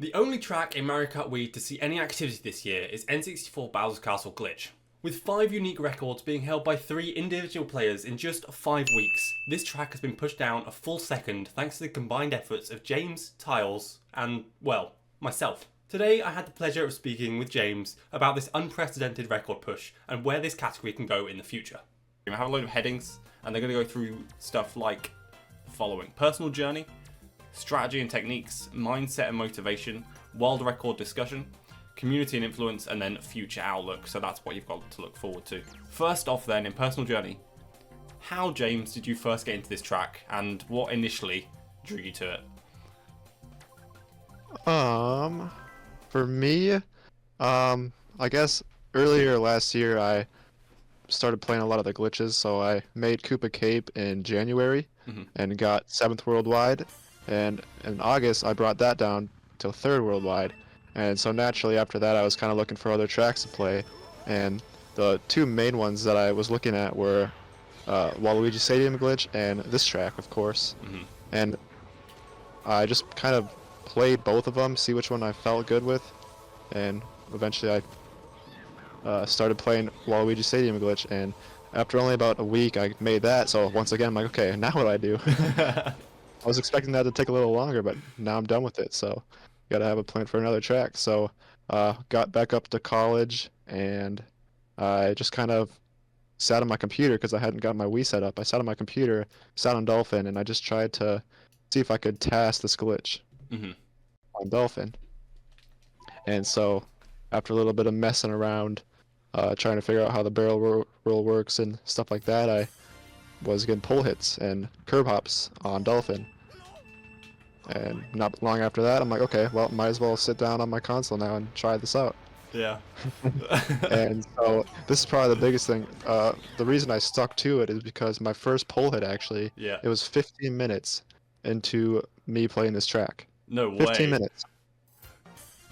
The only track in Mario Kart Wii to see any activity this year is N64 Bowser's Castle Glitch. With 5 unique records being held by 3 individual players in just 5 weeks, this track has been pushed down a full second thanks to the combined efforts of James, Tiles, and, well, myself. Today I had the pleasure of speaking with James about this unprecedented record push and where this category can go in the future. We have a load of headings and they're going to go through stuff like the following: personal journey, strategy and techniques, mindset and motivation, world record discussion, community and influence, and then future outlook. So that's what you've got to look forward to. First off then, in personal journey, how, James, did you first get into this track and what initially drew you to it? For me, I guess earlier last year I started playing a lot of the glitches, so I made Koopa Cape in January and got 7th worldwide, and in August I brought that down to 3rd worldwide, and so naturally after that I was kind of looking for other tracks to play, and the 2 main ones that I was looking at were Waluigi Stadium glitch and this track, of course, and I just kind of played both of them, see which one I felt good with, and eventually I started playing Waluigi Stadium glitch, and after only about a week I made that, so once again I'm like, okay, now what do I do? I was expecting that to take a little longer, but now I'm done with it, so gotta have a plan for another track. So got back up to college, and I just kind of sat on my computer because I hadn't got my Wii set up. I sat on my computer, sat on Dolphin, and I just tried to see if I could task this glitch on Dolphin. And so after a little bit of messing around, trying to figure out how the barrel roll works and stuff like that, I was getting pull hits and curb hops on Dolphin. And not long after that, I'm like, okay, well, might as well sit down on my console now and try this out. Yeah. And so this is probably the biggest thing. The reason I stuck to it is because my first pull hit, actually, it was 15 minutes into me playing this track. No way. 15 minutes.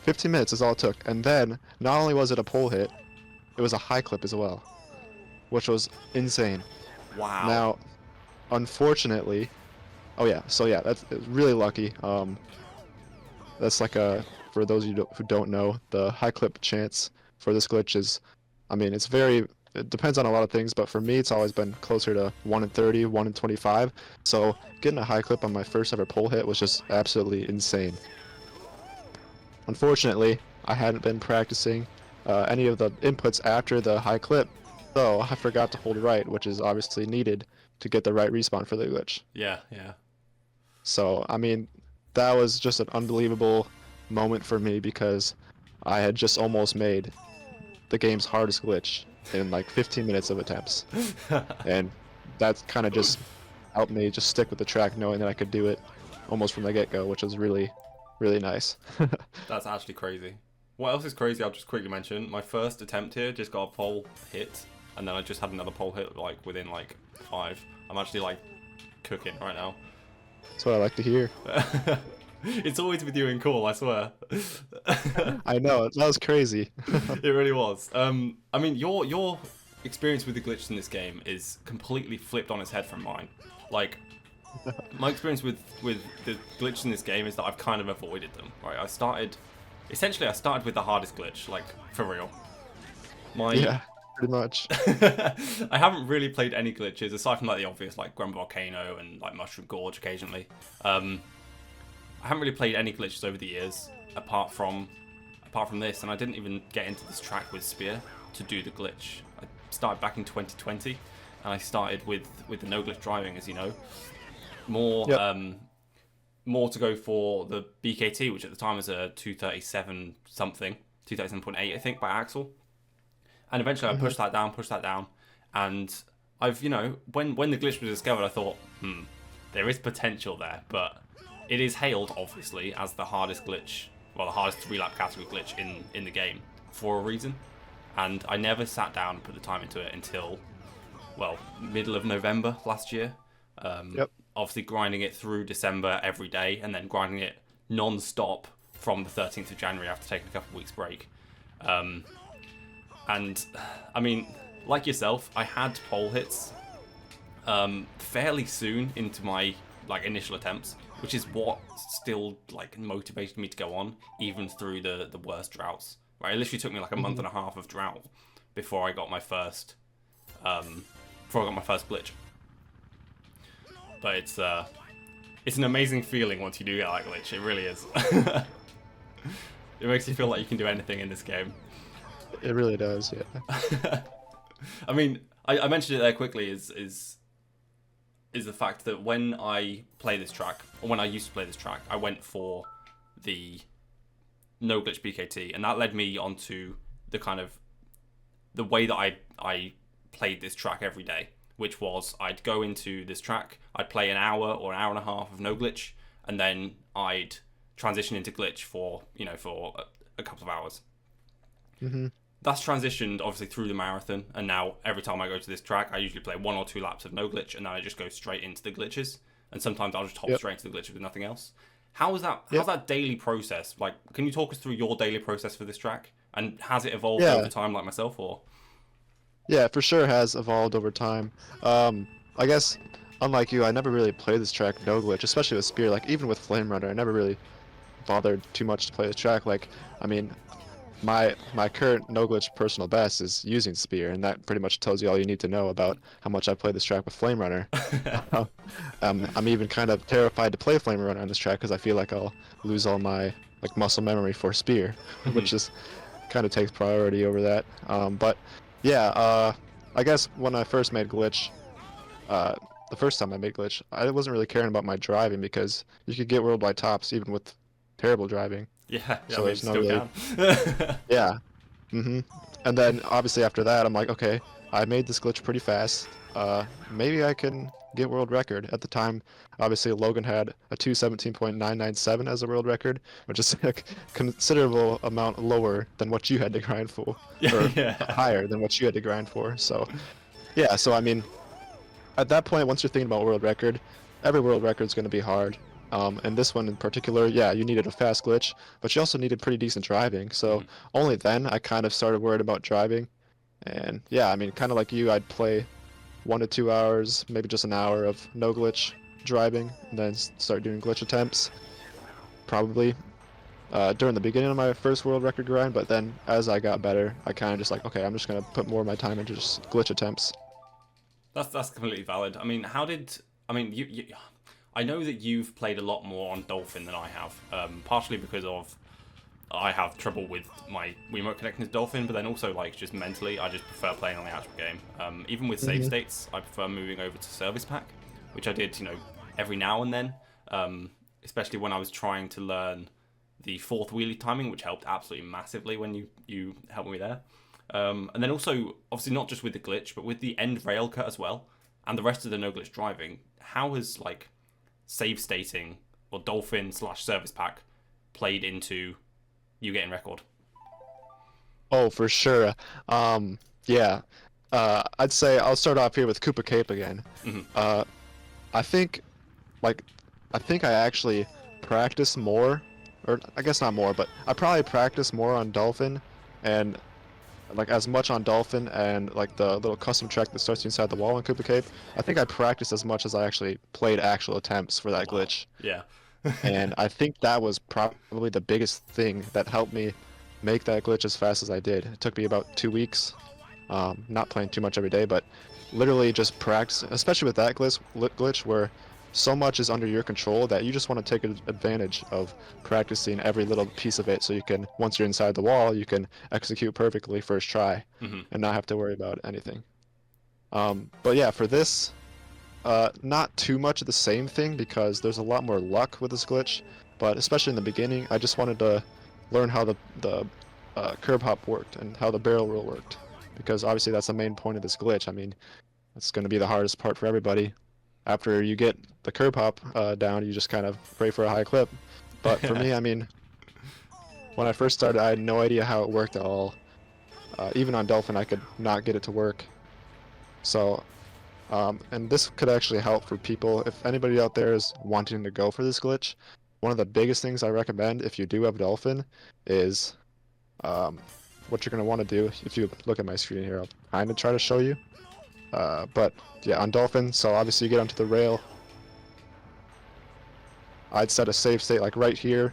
15 minutes is all it took. And then, not only was it a pull hit, it was a high clip as well, which was insane. Wow. Now, unfortunately, that's really lucky. That's like for those of you who don't know, the high clip chance for this glitch is, I mean, it depends on a lot of things, but for me it's always been closer to 1 in 30, 1 in 25. So getting a high clip on my first ever pull hit was just absolutely insane. Unfortunately, I hadn't been practicing any of the inputs after the high clip, so I forgot to hold right, which is obviously needed to get the right respawn for the glitch. Yeah, yeah. So, I mean, that was just an unbelievable moment for me because I had just almost made the game's hardest glitch in like 15 minutes of attempts. And that kind of just helped me just stick with the track, knowing that I could do it almost from the get-go, which was really, really nice. That's actually crazy. What else is crazy, I'll just quickly mention, my first attempt here just got a pole hit, and then I just had another pole hit like within like 5. I'm actually like cooking right now. That's what I like to hear. It's always with you in call, I swear. I know, that was crazy. It really was. I mean, your experience with the glitch in this game is completely flipped on its head from mine. Like, my experience with the glitch in this game is that I've kind of avoided them. Right, I started with the hardest glitch, like for real. Yeah, pretty much. I haven't really played any glitches aside from like the obvious, like Grand Volcano and like Mushroom Gorge occasionally. I haven't really played any glitches over the years apart from this, and I didn't even get into this track with Spear to do the glitch. I started back in 2020, and I started with the no glitch driving, as you know. More to go for the BKT, which at the time was a 237 something, 237.8 I think by Axel. And eventually I pushed that down, and I've, you know, when the glitch was discovered, I thought, there is potential there, but it is hailed, obviously, as the hardest glitch, well, the hardest 3-lap category glitch in the game for a reason. And I never sat down and put the time into it until, well, middle of November last year. Obviously grinding it through December every day, and then grinding it non-stop from the 13th of January after taking a couple of weeks break. And, I mean, like yourself, I had pole hits fairly soon into my like initial attempts. which is what still like motivated me to go on even through the worst droughts. Right, it literally took me like a month and a half of drought before I got my first glitch. But it's an amazing feeling once you do get that glitch. It really is. It makes you feel like you can do anything in this game. It really does, yeah. I mean, I mentioned it there quickly. Is the fact that when I play this track, or when I used to play this track, I went for the no glitch BKT, and that led me onto the kind of the way that I played this track every day, which was I'd go into this track, I'd play an hour or an hour and a half of no glitch, and then I'd transition into glitch for a couple of hours. That's transitioned obviously through the marathon, and now every time I go to this track, I usually play 1 or 2 laps of no glitch, and then I just go straight into the glitches. And sometimes I'll just hop straight into the glitches with nothing else. How's that daily process? Like, can you talk us through your daily process for this track? And has it evolved over time like myself, or? Yeah, for sure has evolved over time. I guess, unlike you, I never really played this track no glitch, especially with Spear. Like, even with Flame Runner, I never really bothered too much to play this track. Like, I mean, my current no glitch personal best is using Spear, and that pretty much tells you all you need to know about how much I play this track with Flame Runner. I'm even kind of terrified to play Flame Runner on this track because I feel like I'll lose all my like muscle memory for Spear, which is kind of takes priority over that. But yeah, I guess when I first made glitch, the first time I made glitch, I wasn't really caring about my driving because you could get worldwide tops even with terrible driving. Yeah, So I mean, there's no still really, can. yeah. And then obviously after that, I'm like, okay, I made this glitch pretty fast. Maybe I can get world record. At the time, obviously Logan had a 217.997 as a world record, which is a considerable amount lower than what you had to grind for, or Yeah. higher than what you had to grind for. So, yeah. So I mean, at that point, once you're thinking about world record, every world record is going to be hard. And this one in particular, yeah, you needed a fast glitch, but you also needed pretty decent driving. So only then I kind of started worried about driving. And yeah, I mean, kind of like you, I'd play 1 to 2 hours, maybe just an hour of no glitch driving, and then start doing glitch attempts. Probably during the beginning of my first world record grind, but then as I got better, I kind of just like, okay, I'm just gonna put more of my time into just glitch attempts. That's completely valid. I mean, you I know that you've played a lot more on Dolphin than I have, partially because of I have trouble with my Wiimote connecting to Dolphin, but then also like just mentally, I just prefer playing on the actual game. Even with save states, I prefer moving over to Service Pack, which I did, every now and then, especially when I was trying to learn the fourth wheelie timing, which helped absolutely massively when you helped me there. And then also, obviously not just with the glitch, but with the end rail cut as well, and the rest of the no glitch driving. How has like save stating or Dolphin / Service Pack played into you getting record? Oh, for sure. Yeah. I'd say I'll start off here with Koopa Cape again. I think, like, I actually practice more, or I guess not more, but I probably practice more on Dolphin, and like as much on Dolphin and like the little custom track that starts inside the wall in Koopa Cape. I think I practiced as much as I actually played actual attempts for that glitch. Yeah. And I think that was probably the biggest thing that helped me make that glitch as fast as I did. It took me about 2 weeks, not playing too much every day, but literally just practice, especially with that glitch where so much is under your control that you just want to take advantage of practicing every little piece of it so you can, once you're inside the wall, you can execute perfectly first try and not have to worry about anything. But yeah, for this, not too much of the same thing because there's a lot more luck with this glitch, but especially in the beginning, I just wanted to learn how the curb hop worked and how the barrel roll worked, because obviously that's the main point of this glitch. I mean, it's going to be the hardest part for everybody. After you get the curb hop down, you just kind of pray for a high clip. But for me, I mean, when I first started, I had no idea how it worked at all. Even on Dolphin, I could not get it to work. So, and this could actually help for people. If anybody out there is wanting to go for this glitch, one of the biggest things I recommend if you do have Dolphin is what you're going to want to do. If you look at my screen here, I'll kind of try to show you. But yeah, on Dolphin, so obviously you get onto the rail. I'd set a save state like right here,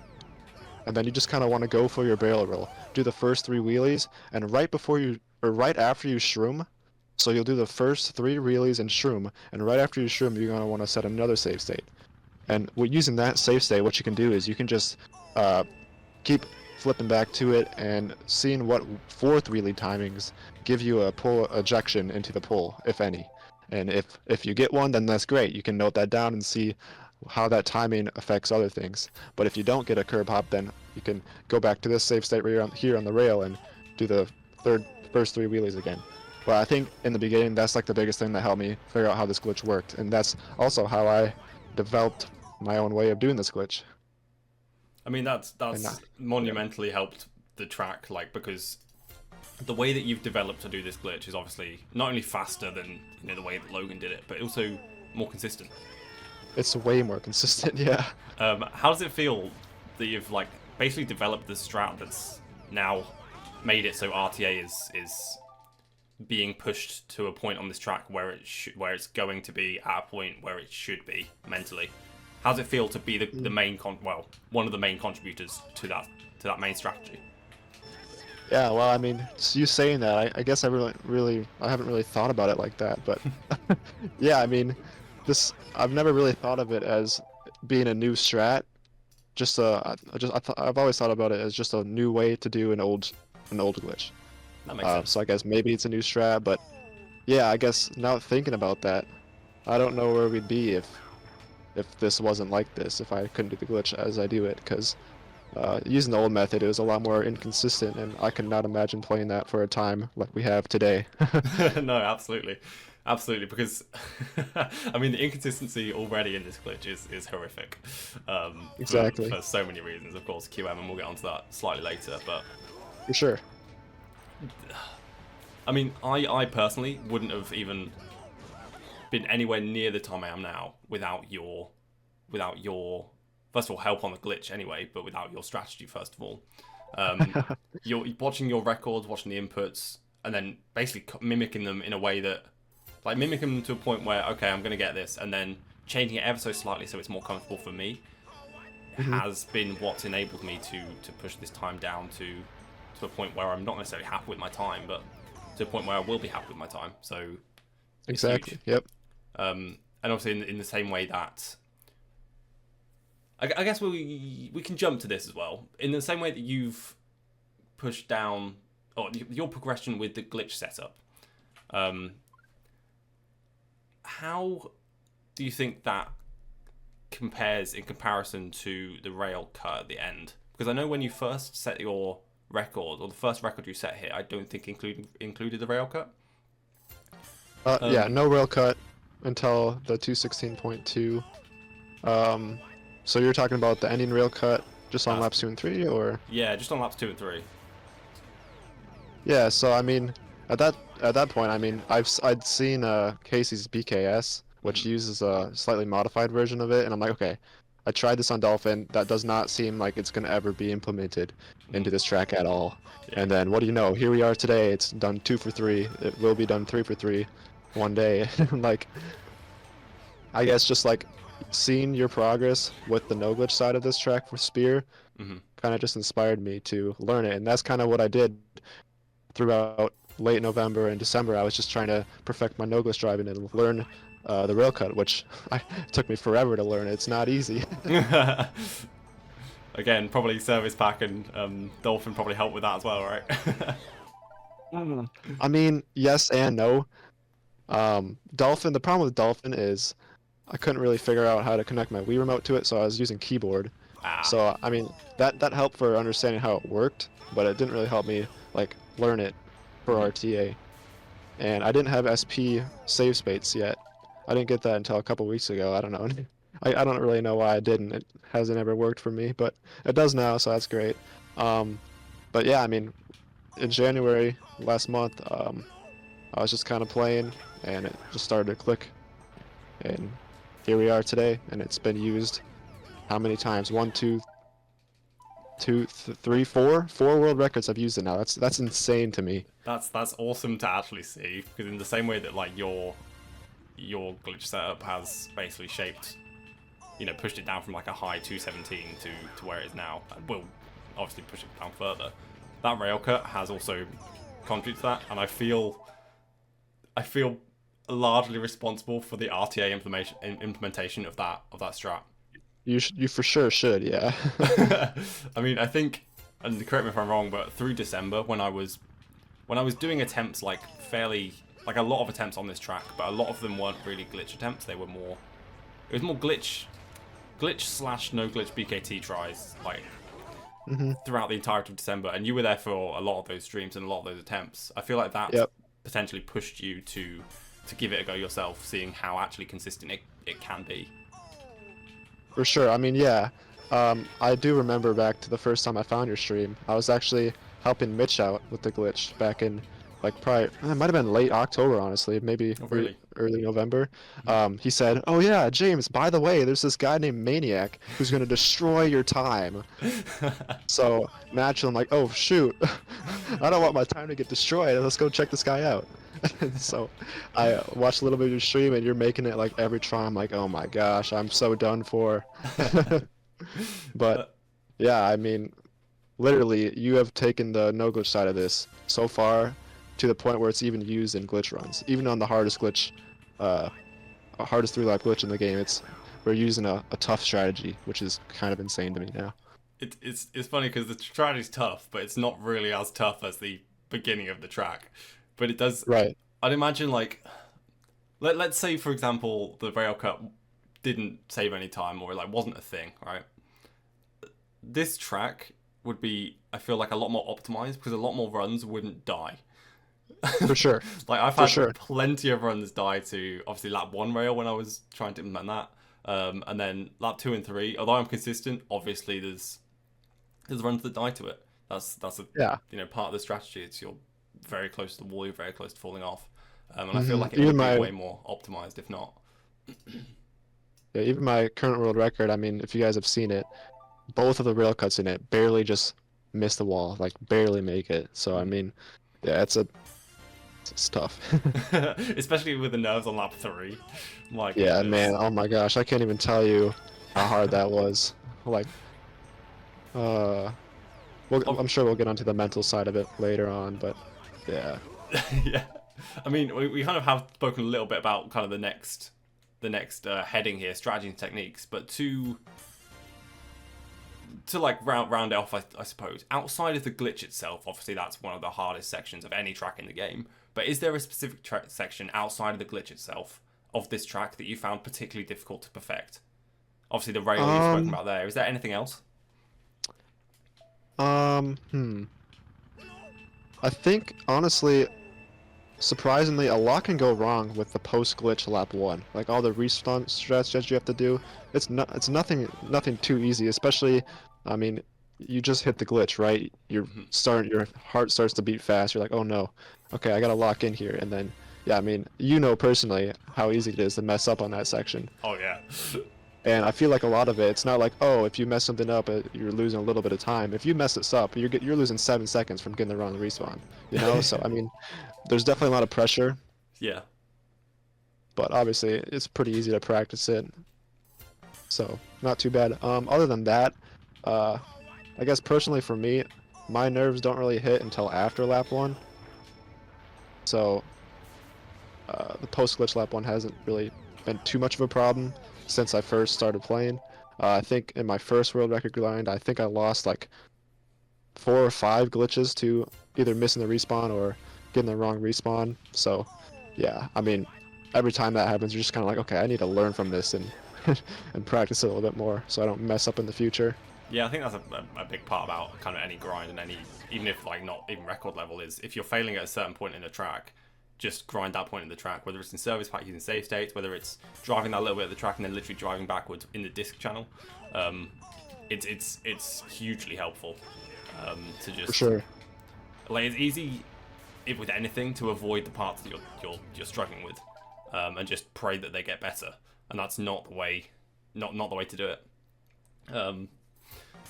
and then you just kind of want to go for your barrel roll. Do the first 3 wheelies, and right before you, or right after you shroom, so you'll do the first 3 wheelies and shroom, and right after you shroom, you're gonna want to set another save state. And using that save state, what you can do is you can just keep flipping back to it and seeing what 4th wheelie timings give you a pull ejection into the pull, if any. And if you get one, then that's great. You can note that down and see how that timing affects other things. But if you don't get a curb hop, then you can go back to this save state right here on the rail and do the first 3 wheelies again. But I think in the beginning, that's like the biggest thing that helped me figure out how this glitch worked. And that's also how I developed my own way of doing this glitch. I mean, that's monumentally helped the track, like, because the way that you've developed to do this glitch is obviously not only faster than the way that Logan did it, but also more consistent. It's way more consistent, yeah. How does it feel that you've like basically developed this strat that's now made it so RTA is being pushed to a point on this track where it's going to be at a point where it should be mentally? How does it feel to be the main one of the main contributors to that main strategy? Yeah, well, I mean, you saying that, I guess I haven't really thought about it like that, but yeah, I mean, I've never really thought of it as being a new strat. I've always thought about it as just a new way to do an old glitch. That makes sense. So I guess maybe it's a new strat, but yeah, I guess now thinking about that, I don't know where we'd be if this wasn't like this, if I couldn't do the glitch as I do it, because using the old method, it was a lot more inconsistent, and I could not imagine playing that for a time like we have today. No, absolutely. Absolutely, because I mean the inconsistency already in this glitch is horrific. Exactly. For so many reasons, of course, QM, and we'll get onto that slightly later. But For sure. I mean, I personally wouldn't have even been anywhere near the time I am now without your first of all help on the glitch anyway, but without your strategy first of all. You're watching your records, watching the inputs, and then basically mimicking them in a way that, like, mimicking them to a point where, okay, I'm going to get this, and then changing it ever so slightly so it's more comfortable for me, has been what's enabled me to push this time down to a point where I'm not necessarily happy with my time, but to a point where I will be happy with my time. So Exactly. Yep. and obviously in the same way that I guess we can jump to this as well. In the same way that you've pushed down, or your progression with the glitch setup, how do you think that compares in comparison to the rail cut at the end? Because I know when you first set your record, or the first record you set here, I don't think included the rail cut. Yeah, no rail cut until the 216.2. So you're talking about the ending rail cut just on laps 2 and 3, or? Yeah, just on laps 2 and 3. Yeah, so I mean, at that point, I mean, I'd seen Casey's BKS, which uses a slightly modified version of it, and I'm like, okay, I tried this on Dolphin. That does not seem like it's gonna ever be implemented into this track at all. Yeah. And then what do you know? Here we are today. It's done 2 for 3. It will be done 3 for 3 one day. Like, I guess just like seeing your progress with the no glitch side of this track for Spear kind of just inspired me to learn it, and that's kind of what I did throughout late November and December. I was just trying to perfect my no glitch driving and learn the rail cut, which took me forever to learn. It's not easy. Again, probably Service Pack and Dolphin probably helped with that as well, right? I mean, yes and no. Dolphin, the problem with Dolphin is I couldn't really figure out how to connect my Wii remote to it, so I was using keyboard. So I mean, that helped for understanding how it worked, but it didn't really help me like learn it for RTA. And I didn't have SP save spates yet. I didn't get that until a couple weeks ago. I don't know. I don't really know why I didn't. It hasn't ever worked for me, but it does now, so that's great. But yeah, I mean, in January last month, I was just kind of playing, and it just started to click. And here we are today, and it's been used how many times? 1, 2, 3, 4 world records I've used it now. That's insane to me. That's awesome to actually see, because in the same way that like your glitch setup has basically shaped you know, pushed it down from like a high 217 to where it is now, and will obviously push it down further. That rail cut has also contributed to that, and I feel largely responsible for the RTA implementation of that strat. You for sure should, yeah. I mean, I think, and correct me if I'm wrong, but through December when I was doing attempts like fairly, like a lot of attempts on this track, but a lot of them weren't really glitch attempts. They were more, it was more glitch slash no glitch BKT tries, like throughout the entirety of December. And you were there for a lot of those streams and a lot of those attempts. I feel like that potentially pushed you to give it a go yourself, seeing how actually consistent it can be. For sure. I mean, yeah. I do remember back to the first time I found your stream. I was actually helping Mitch out with the glitch back in, like, probably, it might have been late October, honestly, maybe early November. He said, "Oh yeah, James, by the way, there's this guy named Maniac who's going to destroy your time." So naturally, I'm like, "Oh shoot, I don't want my time to get destroyed. Let's go check this guy out." So I watched a little bit of your stream, and you're making it like every try. I'm like, "Oh my gosh, I'm so done for." But yeah, I mean, literally, you have taken the no glitch side of this so far to the point where it's even used in glitch runs. Even on the hardest glitch, hardest 3-lap glitch in the game, we're using a tough strategy, which is kind of insane to me now. It's funny because the strategy's tough, but it's not really as tough as the beginning of the track. But it does. Right. I'd imagine, like, let's say for example the rail cut didn't save any time, or it like wasn't a thing, right? This track would be, I feel like, a lot more optimized because a lot more runs wouldn't die. For sure. Like I've had plenty of runs die to obviously lap 1 rail when I was trying to implement that, and then lap 2 and 3. Although I'm consistent, obviously there's runs that die to it. That's a you know, part of the strategy. It's you're very close to the wall, you're very close to falling off, and I feel like it would be way more optimized if not. Yeah, even my current world record, I mean, if you guys have seen it, both of the rail cuts in it barely just miss the wall, like barely make it. So I mean, yeah, it's tough. Especially with the nerves on lap 3. Like, yeah, man, oh my gosh, I can't even tell you how hard that was. Like, I'm sure we'll get onto the mental side of it later on, but yeah. Yeah, I mean, we kind of have spoken a little bit about kind of the next heading here, strategy and techniques, but to like round it off, I suppose, outside of the glitch itself, obviously that's one of the hardest sections of any track in the game, but is there a specific section outside of the glitch itself of this track that you found particularly difficult to perfect? Obviously the rail you've spoken about there. Is there anything else? I think, honestly, surprisingly, a lot can go wrong with the post-glitch lap 1. Like, all the respawn strats that you have to do, it's nothing too easy, especially, I mean, you just hit the glitch, right? Your heart starts to beat fast. You're like, "Oh no, okay, I gotta lock in here." And then, yeah, I mean, you know personally how easy it is to mess up on that section. Oh yeah. And I feel like a lot of it, it's not like, oh, if you mess something up, you're losing a little bit of time. If you mess this up, you're losing 7 seconds from getting the wrong respawn. You know, so I mean, there's definitely a lot of pressure. Yeah. But obviously, it's pretty easy to practice it. So not too bad. Other than that, I guess personally for me, my nerves don't really hit until after lap 1. So the post glitch lap 1 hasn't really been too much of a problem since I first started playing. I think in my first world record grind, I think I lost like 4 or 5 glitches to either missing the respawn or getting the wrong respawn. So yeah, I mean, every time that happens, you're just kind of like, okay, I need to learn from this and and practice it a little bit more so I don't mess up in the future. Yeah, I think that's a big part about kind of any grind and any, even if like not even record level, is if you're failing at a certain point in a track, just grind that point in the track, whether it's in service pack using save states, whether it's driving that little bit of the track and then literally driving backwards in the disc channel. It's hugely helpful to just, For sure. Like, it's easy with anything to avoid the parts that you're struggling with, and just pray that they get better, and that's not the way to do it.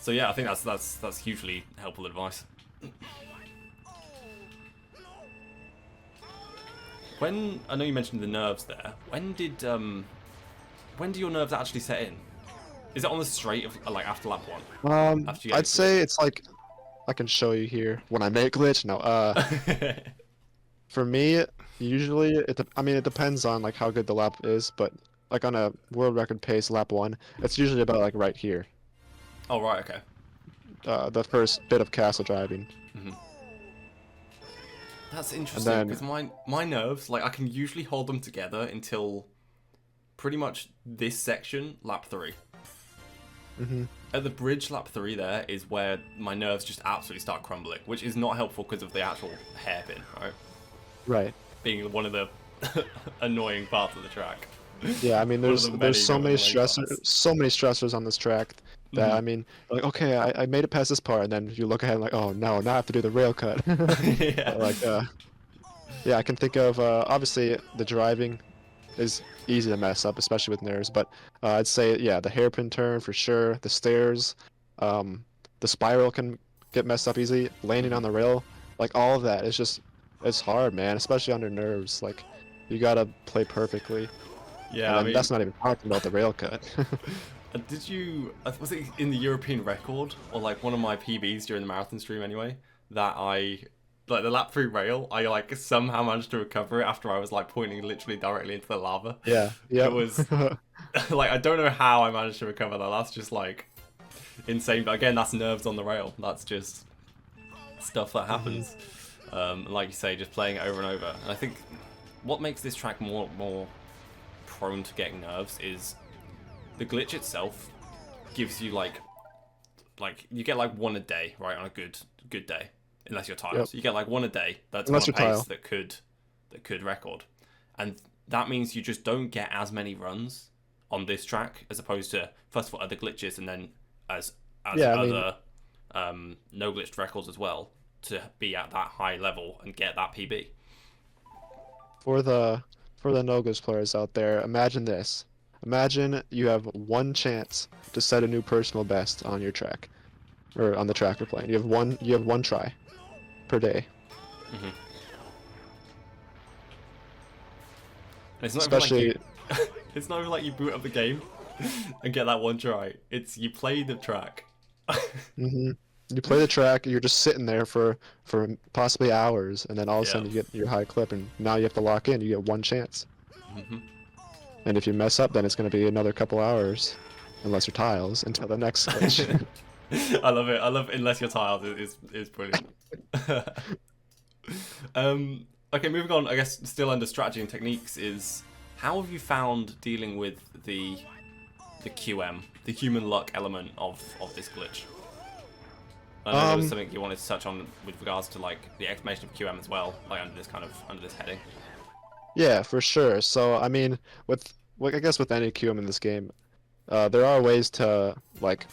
So yeah, I think that's hugely helpful advice. When I know you mentioned the nerves there, when do your nerves actually set in? Is it on the straight of like after lap 1? After you get I'd say it's like I can show you here when I make glitch. No, for me, usually I mean it depends on like how good the lap is, but like on a world record pace lap 1, it's usually about like right here. Oh right, okay. The first bit of castle driving. That's And interesting then because my nerves, like I can usually hold them together until pretty much this section, lap 3. At the bridge, lap 3 there is where my nerves just absolutely start crumbling, which is not helpful because of the actual hairpin, right? right. Being one of the annoying parts of the track. Yeah, I mean One of the there's so many annoying parts. stressors on this track that I mean like okay, I made it past this part and then you look ahead and like, oh no, now I have to do the rail cut. Yeah. But, like yeah, I can think of obviously the driving is easy to mess up, especially with nerves. But I'd say, yeah, the hairpin turn for sure. The stairs, the spiral can get messed up easily. Landing on the rail, like all of that. It's hard, man, especially under nerves. Like you gotta play perfectly, and Yeah, I then mean, that's not even talking about the rail cut. did you, was it in the European record, or like one of my PBs during the marathon stream anyway, that like the lap 3 rail, I like somehow managed to recover it after I was like pointing literally directly into the lava. Yeah, It yep. was, like, I don't know how I managed to recover that, that's just like insane, but again, that's nerves on the rail, that's just stuff that happens. Like you say, just playing it over and over, and I think what makes this track more prone to getting nerves is the glitch itself gives you like you get like one a day, right, on a good day, unless you're tired. Yep. So you get like one a day that's Unless on a you're pace tile. that could record, and that means you just don't get as many runs on this track as opposed to first of all other glitches and then as Yeah, I mean, other no glitched records as well to be at that high level and get that PB. for the no-glitch players out there, imagine this. Imagine you have one chance to set a new personal best on your track, or on the track you're playing. You have one try per day. And it's not even like Especially, you it's not even like you boot up the game and get that one try. It's you play the track. you play the track, you're just sitting there for possibly hours, and then all of a Yeah. sudden you get your high clip, and now you have to lock in. You get one chance, and if you mess up, then it's going to be another couple hours, unless you're tiles, until the next glitch. I love it. I love unless you're tired is brilliant. Okay, moving on. I guess still under strategy and techniques is how have you found dealing with the QM, the human luck element of this glitch? I know there was something you wanted to touch on with regards to like the explanation of QM as well, like under this heading. Yeah, for sure. So I mean, I guess with any QM in this game, there are ways to like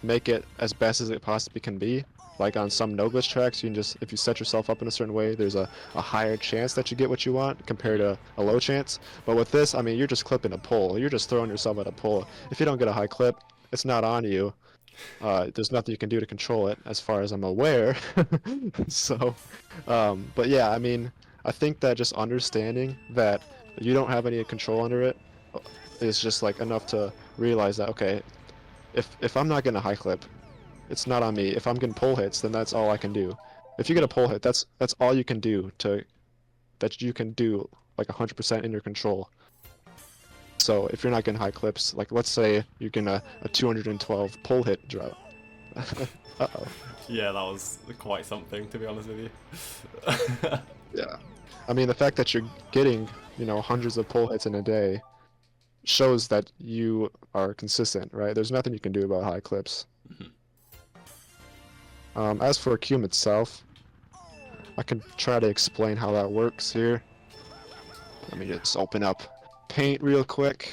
make it as best as it possibly can be. Like on some no glitch tracks, you can just if you set yourself up in a certain way, there's a higher chance that you get what you want compared to a low chance. But with this, I mean, you're just clipping a pole. You're just throwing yourself at a pole. If you don't get a high clip, it's not on you. There's nothing you can do to control it, as far as I'm aware. So, but yeah, I mean, I think that just understanding that you don't have any control under it is just like enough to realize that okay, if I'm not getting a high clip, it's not on me. If I'm getting pole hits, then that's all I can do. If you get a pole hit, that's all you can do that you can do like 100% in your control. So if you're not getting high clips, like let's say you're getting a 212 pole hit drop. Uh-oh. Yeah, that was quite something, to be honest with you. Yeah. I mean, the fact that you're getting, hundreds of pole hits in a day shows that you are consistent, right? There's nothing you can do about high clips. As for Cume itself, I can try to explain how that works here. Let me just open up Paint real quick.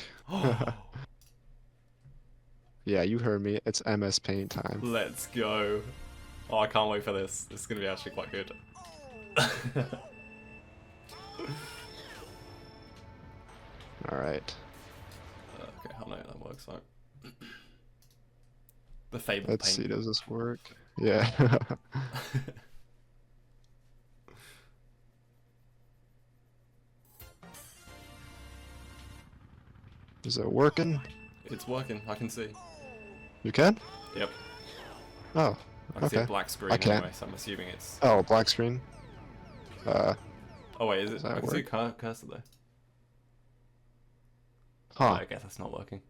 Yeah, you heard me. It's MS Paint time. Let's go. Oh, I can't wait for this. This is going to be actually quite good. Alright. Okay, I know that works, right? The Fable Let's Paint. see, does this work? Yeah. Is it working? It's working. I can see. You can? Yep. Oh, I can see a okay. black screen I can't. anyway, so I'm assuming it's... Oh, black screen. Oh wait, is Does it? I that can see a work? cursor though. Oh, Huh. I guess that's not working.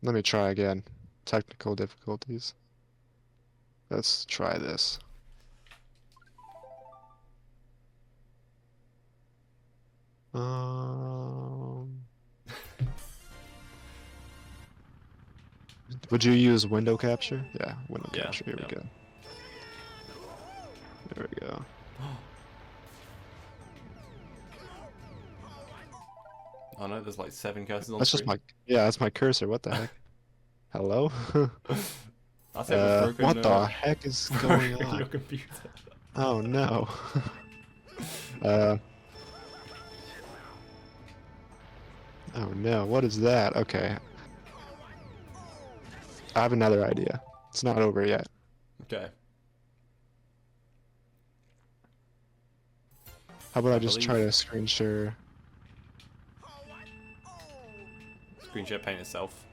Let me try again. Technical difficulties. Let's try this. Um, would you use window capture? Yeah, window Yeah. capture. Here Yeah. we go. There we go. Oh no, there's like 7 cursors on That's just screen. yeah, that's my cursor. What the heck? Hello? That's it. What's broken? What the heck is going Broken your on? computer. Oh no. uh, oh no, what is that? Okay, I have another idea. It's not over yet. Okay. How about I I just try believe to screen share? screen share paint itself.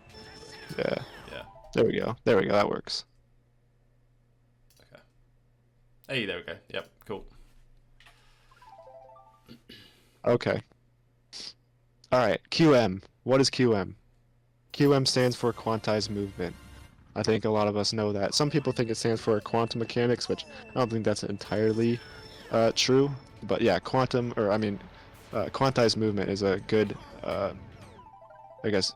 Yeah, Yeah. there we go. There we go. That works. Okay. Hey, there we go. Yep. Cool. Okay. All right. QM. What is QM? QM stands for quantized movement. I think a lot of us know that. Some people think it stands for quantum mechanics, which I don't think that's entirely true. But yeah, quantized movement is a good, I guess,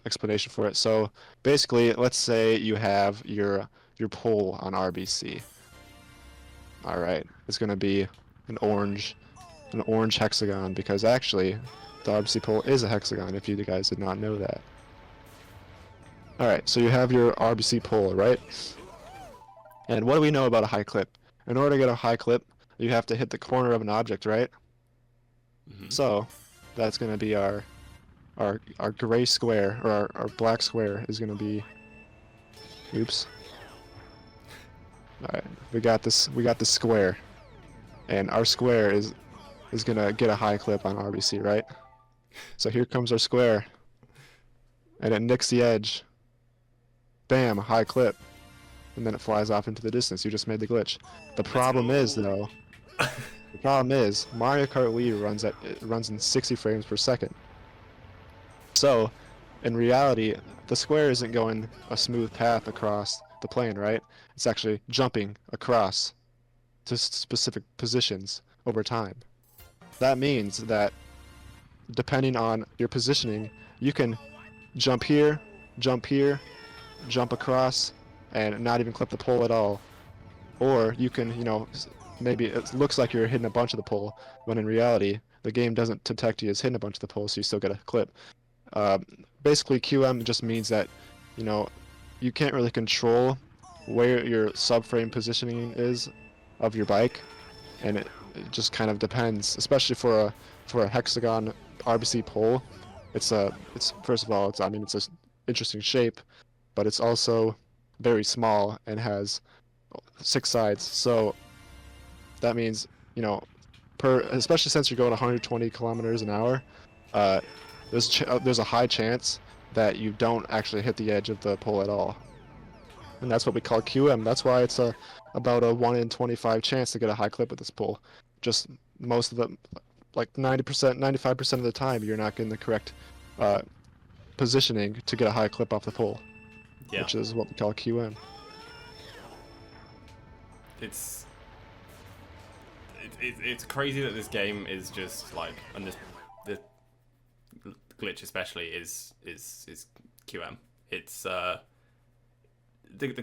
explanation for it. So basically, let's say you have your pole on RBC. All right, it's gonna be an orange hexagon because actually, the RBC pole is a hexagon. If you guys did not know that. All right, so you have your RBC pole, right? And what do we know about a high clip? In order to get a high clip, you have to hit the corner of an object, right? Mm-hmm. So that's going to be our gray square, or our black square is going to be, oops. All right, we got this square, and our square is going to get a high clip on RBC, right? So here comes our square, and it nicks the edge. Bam, high clip. And then it flies off into the distance. You just made the glitch. The Let's problem is, go. though, Mario Kart Wii runs in 60 frames per second. So, in reality, the square isn't going a smooth path across the plane, right? It's actually jumping across to specific positions over time. That means that depending on your positioning, you can jump here, jump here, jump across, and not even clip the pole at all. Or you can, maybe it looks like you're hitting a bunch of the pole, when in reality, the game doesn't detect you as hitting a bunch of the pole, so you still get a clip. Basically, QM just means that, you can't really control where your subframe positioning is of your bike, and it just kind of depends, especially for a hexagon RBC pole. It's first of all, it's an interesting shape, but it's also very small and has 6 sides. So that means, especially since you're going 120 kilometers an hour, uh, there's a high chance that you don't actually hit the edge of the pole at all. And that's what we call QM. That's why it's about a 1 in 25 chance to get a high clip with this pole. Just most of the, like 90%, 95% of the time, you're not getting the correct positioning to get a high clip off the pole, Yeah. which is what we call QM. It's crazy that this game is just like, and the glitch especially is QM. It's the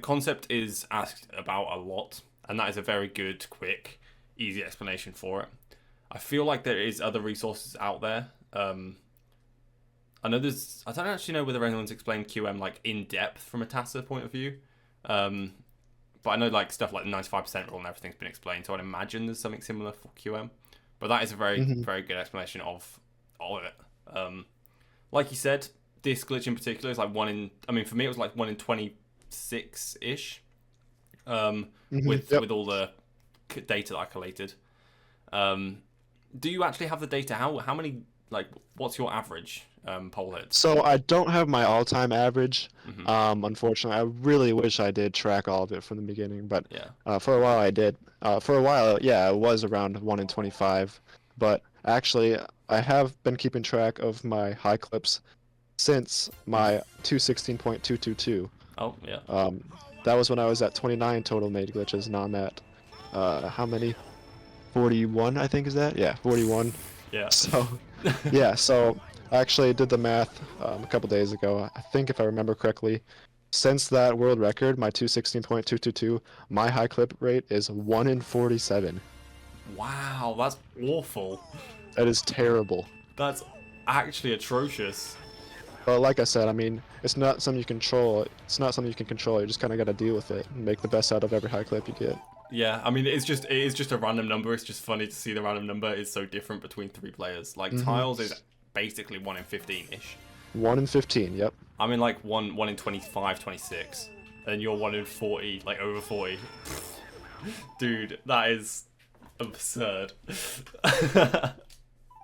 concept is asked about a lot, and that is a very good, quick, easy explanation for it. I feel like there is other resources out there. I know I don't actually know whether anyone's explained QM like in depth from a TASA point of view. But I know like stuff like the 95% rule and everything's been explained, so I'd imagine there's something similar for QM. But that is a very, very good explanation of it. Like you said, this glitch in particular is like for me it was like 1 in 26-ish. With all the data that I collated. Do you actually have the data? How many like, what's your average pole hits? So I don't have my all-time average. Hmm. Unfortunately, I really wish I did track all of it from the beginning, but Yeah. for a while I did. For a while, yeah, it was around 1 in 25. But actually, I have been keeping track of my high clips since my 216.222. Oh, yeah. Um, that was when I was at 29 total made glitches. Now I'm at how many? 41, I think is that? Yeah, 41. Yeah. So, yeah, so I actually did the math a couple days ago. I think if I remember correctly, since that world record, my 216.222, my high clip rate is 1 in 47. Wow, that's awful. That is terrible. That's actually atrocious. But like I said, I mean, it's not something you control. It's not something you can control. You just kind of got to deal with it and make the best out of every high clip you get. Yeah, I mean, it is just a random number. It's just funny to see the random number is so different between three players. Like, Tiles is basically 1 in 15-ish. 1 in 15, yep. I'm in, like, 1 in 25, 26. And you're 1 in 40, like, over 40. Dude, that is absurd.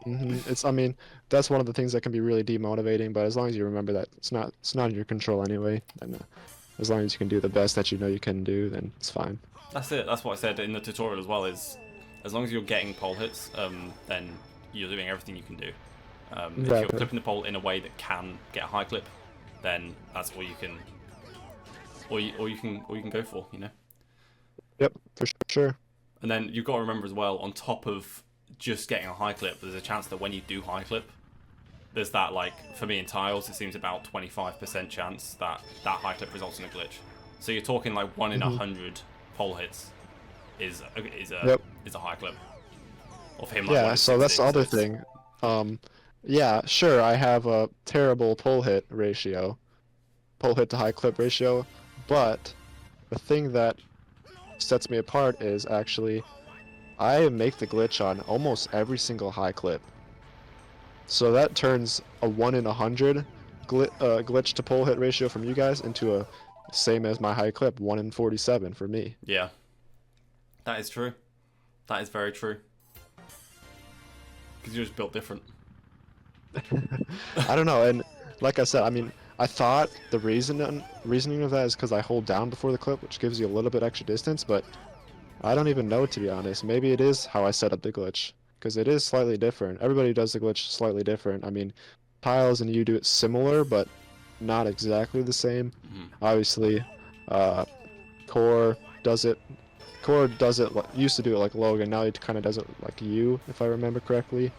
I mean, that's one of the things that can be really demotivating, but as long as you remember that it's not in your control anyway, and as long as you can do the best that you know you can do, then it's fine. That's it. That's what I said in the tutorial as well, is as long as you're getting pole hits, then you're doing everything you can do. If you're clipping the pole in a way that can get a high clip, then that's all you can, or you can go for, you know. Yep, for sure. And then you've got to remember as well, on top of just getting a high clip, there's a chance that when you do high clip, there's that, like, for me in Tiles, it seems about 25% chance that that high clip results in a glitch. So you're talking like 1 in 100 pole hits is a high clip. Or for him, like, Yeah, so that's the other thing. Yeah, sure, I have a terrible pole hit to high clip ratio, but the thing that sets me apart is actually I make the glitch on almost every single high clip. So that turns a 1 in 100 glitch to pole hit ratio from you guys into a same as my high clip, 1 in 47 for me. Yeah. That is true. That is very true. Because you're just built different. I don't know, and like I said, I mean, I thought the reasoning of that is because I hold down before the clip, which gives you a little bit extra distance, but I don't even know, to be honest. Maybe it is how I set up the glitch, because it is slightly different. Everybody does the glitch slightly different. I mean, Tiles and you do it similar, but not exactly the same. Obviously, Core does it. Used to do it like Logan. Now he kind of does it like you, if I remember correctly.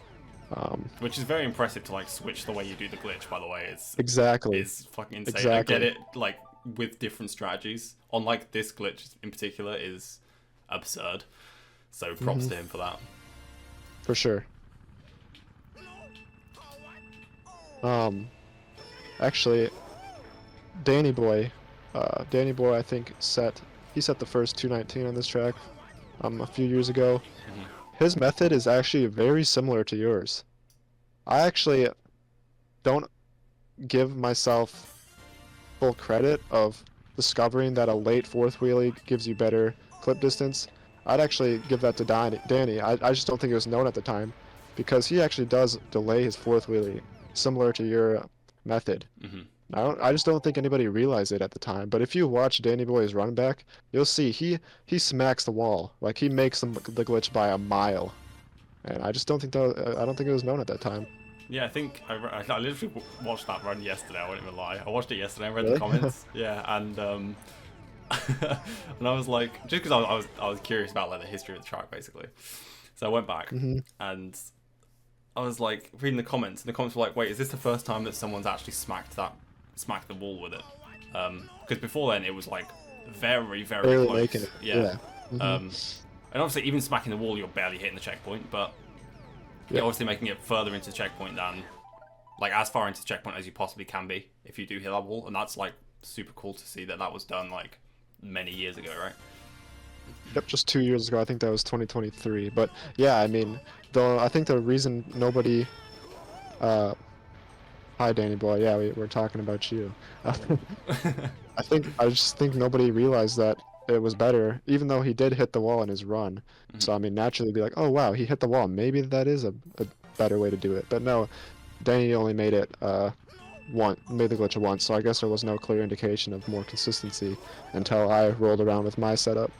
Which is very impressive to, like, switch the way you do the glitch, by the way. It's fucking insane. Exactly. I get it, like, with different strategies. On, like, this glitch in particular is absurd. So props to him for that. For sure. Actually, Danny Boy, I think he set the first 219 on this track, a few years ago. His method is actually very similar to yours. I actually don't give myself full credit of discovering that a late fourth wheelie gives you better clip distance. I'd actually give that to Danny. I just don't think it was known at the time, because he actually does delay his fourth wheelie, similar to your method. I just don't think anybody realized it at the time. But if you watch Danny Boy's run back, you'll see he smacks the wall. Like, he makes the glitch by a mile, and I just don't think I don't think it was known at that time. Yeah, I think I literally watched that run yesterday. I won't even lie. I watched it yesterday and read Really? the comments. Yeah, and and I was like, just because I was curious about, like, the history of the track, basically. So I went back and I was like reading the comments, and the comments were like, "Wait, is this the first time that someone's actually smacked the wall with it?" Because before then it was like very Barely close. making it. Yeah. And obviously, even smacking the wall, you're barely hitting the checkpoint, but you're obviously making it further into the checkpoint than, like, as far into the checkpoint as you possibly can be if you do hit that wall, and that's, like, super cool to see that was done, like, many years ago, right? Yep, just 2 years ago. I think that was 2023. But yeah, I mean, I think the reason nobody, hi Danny Boy, yeah, we're talking about you. I just think nobody realized that it was better, even though he did hit the wall in his run. So I mean, naturally be like, oh wow, he hit the wall. Maybe that is a better way to do it. But no, Danny only made it made the glitch once, so I guess there was no clear indication of more consistency until I rolled around with my setup.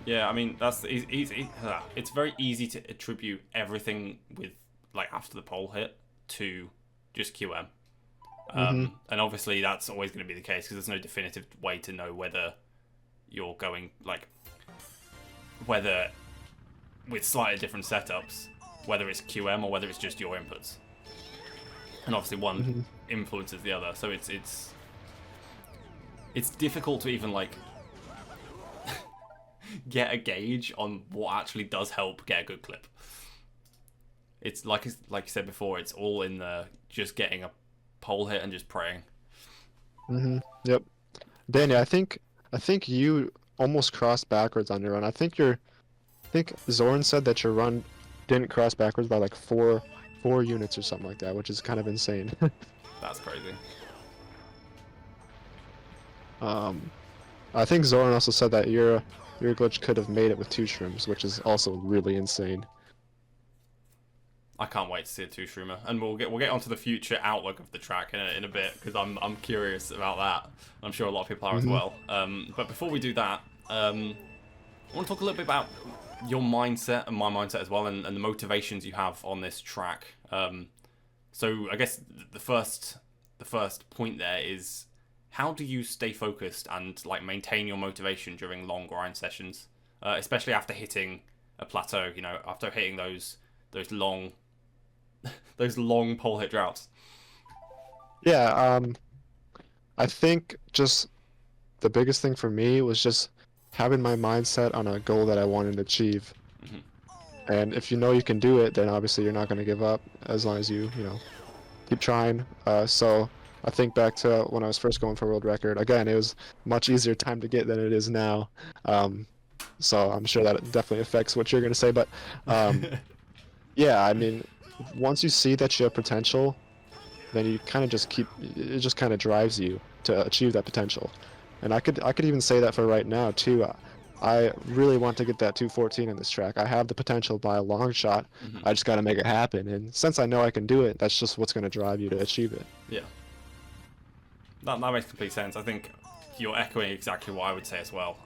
Yeah, I mean that's easy. It's very easy to attribute everything with like after the pole hit to just QM. And obviously that's always going to be the case because there's no definitive way to know whether you're going like whether with slightly different setups, whether it's QM or whether it's just your inputs. And obviously one influences the other, so it's difficult to even like get a gauge on what actually does help get a good clip. It's like you said before, it's all in the just getting a pole hit and just praying. Yep. Danny, I think you almost crossed backwards on your run. I think Zorn said that your run didn't cross backwards by like four units or something like that, which is kind of insane. That's crazy. I think Zorn also said that your glitch could have made it with 2 shrooms, which is also really insane. I can't wait to see a 2-shroomer, and we'll get onto the future outlook of the track in a bit because I'm curious about that. I'm sure a lot of people are as well. But before we do that, I want to talk a little bit about your mindset and my mindset as well, and the motivations you have on this track. So I guess the first point there is, how do you stay focused and like maintain your motivation during long grind sessions, especially after hitting a plateau? You know, after hitting those long pole hit droughts. Yeah, I think just the biggest thing for me was just having my mindset on a goal that I wanted to achieve. And if you know you can do it, then obviously you're not going to give up as long as you keep trying. So I think back to when I was first going for world record. Again, it was much easier time to get than it is now. So I'm sure that definitely affects what you're going to say. But yeah, I mean, once you see that you have potential, then you kind of just it just kind of drives you to achieve that potential. And I could even say that for right now too. I really want to get that 214 in this track. I have the potential by a long shot. I just got to make it happen. And since I know I can do it, that's just what's going to drive you to achieve it. Yeah. That makes complete sense. I think you're echoing exactly what I would say as well.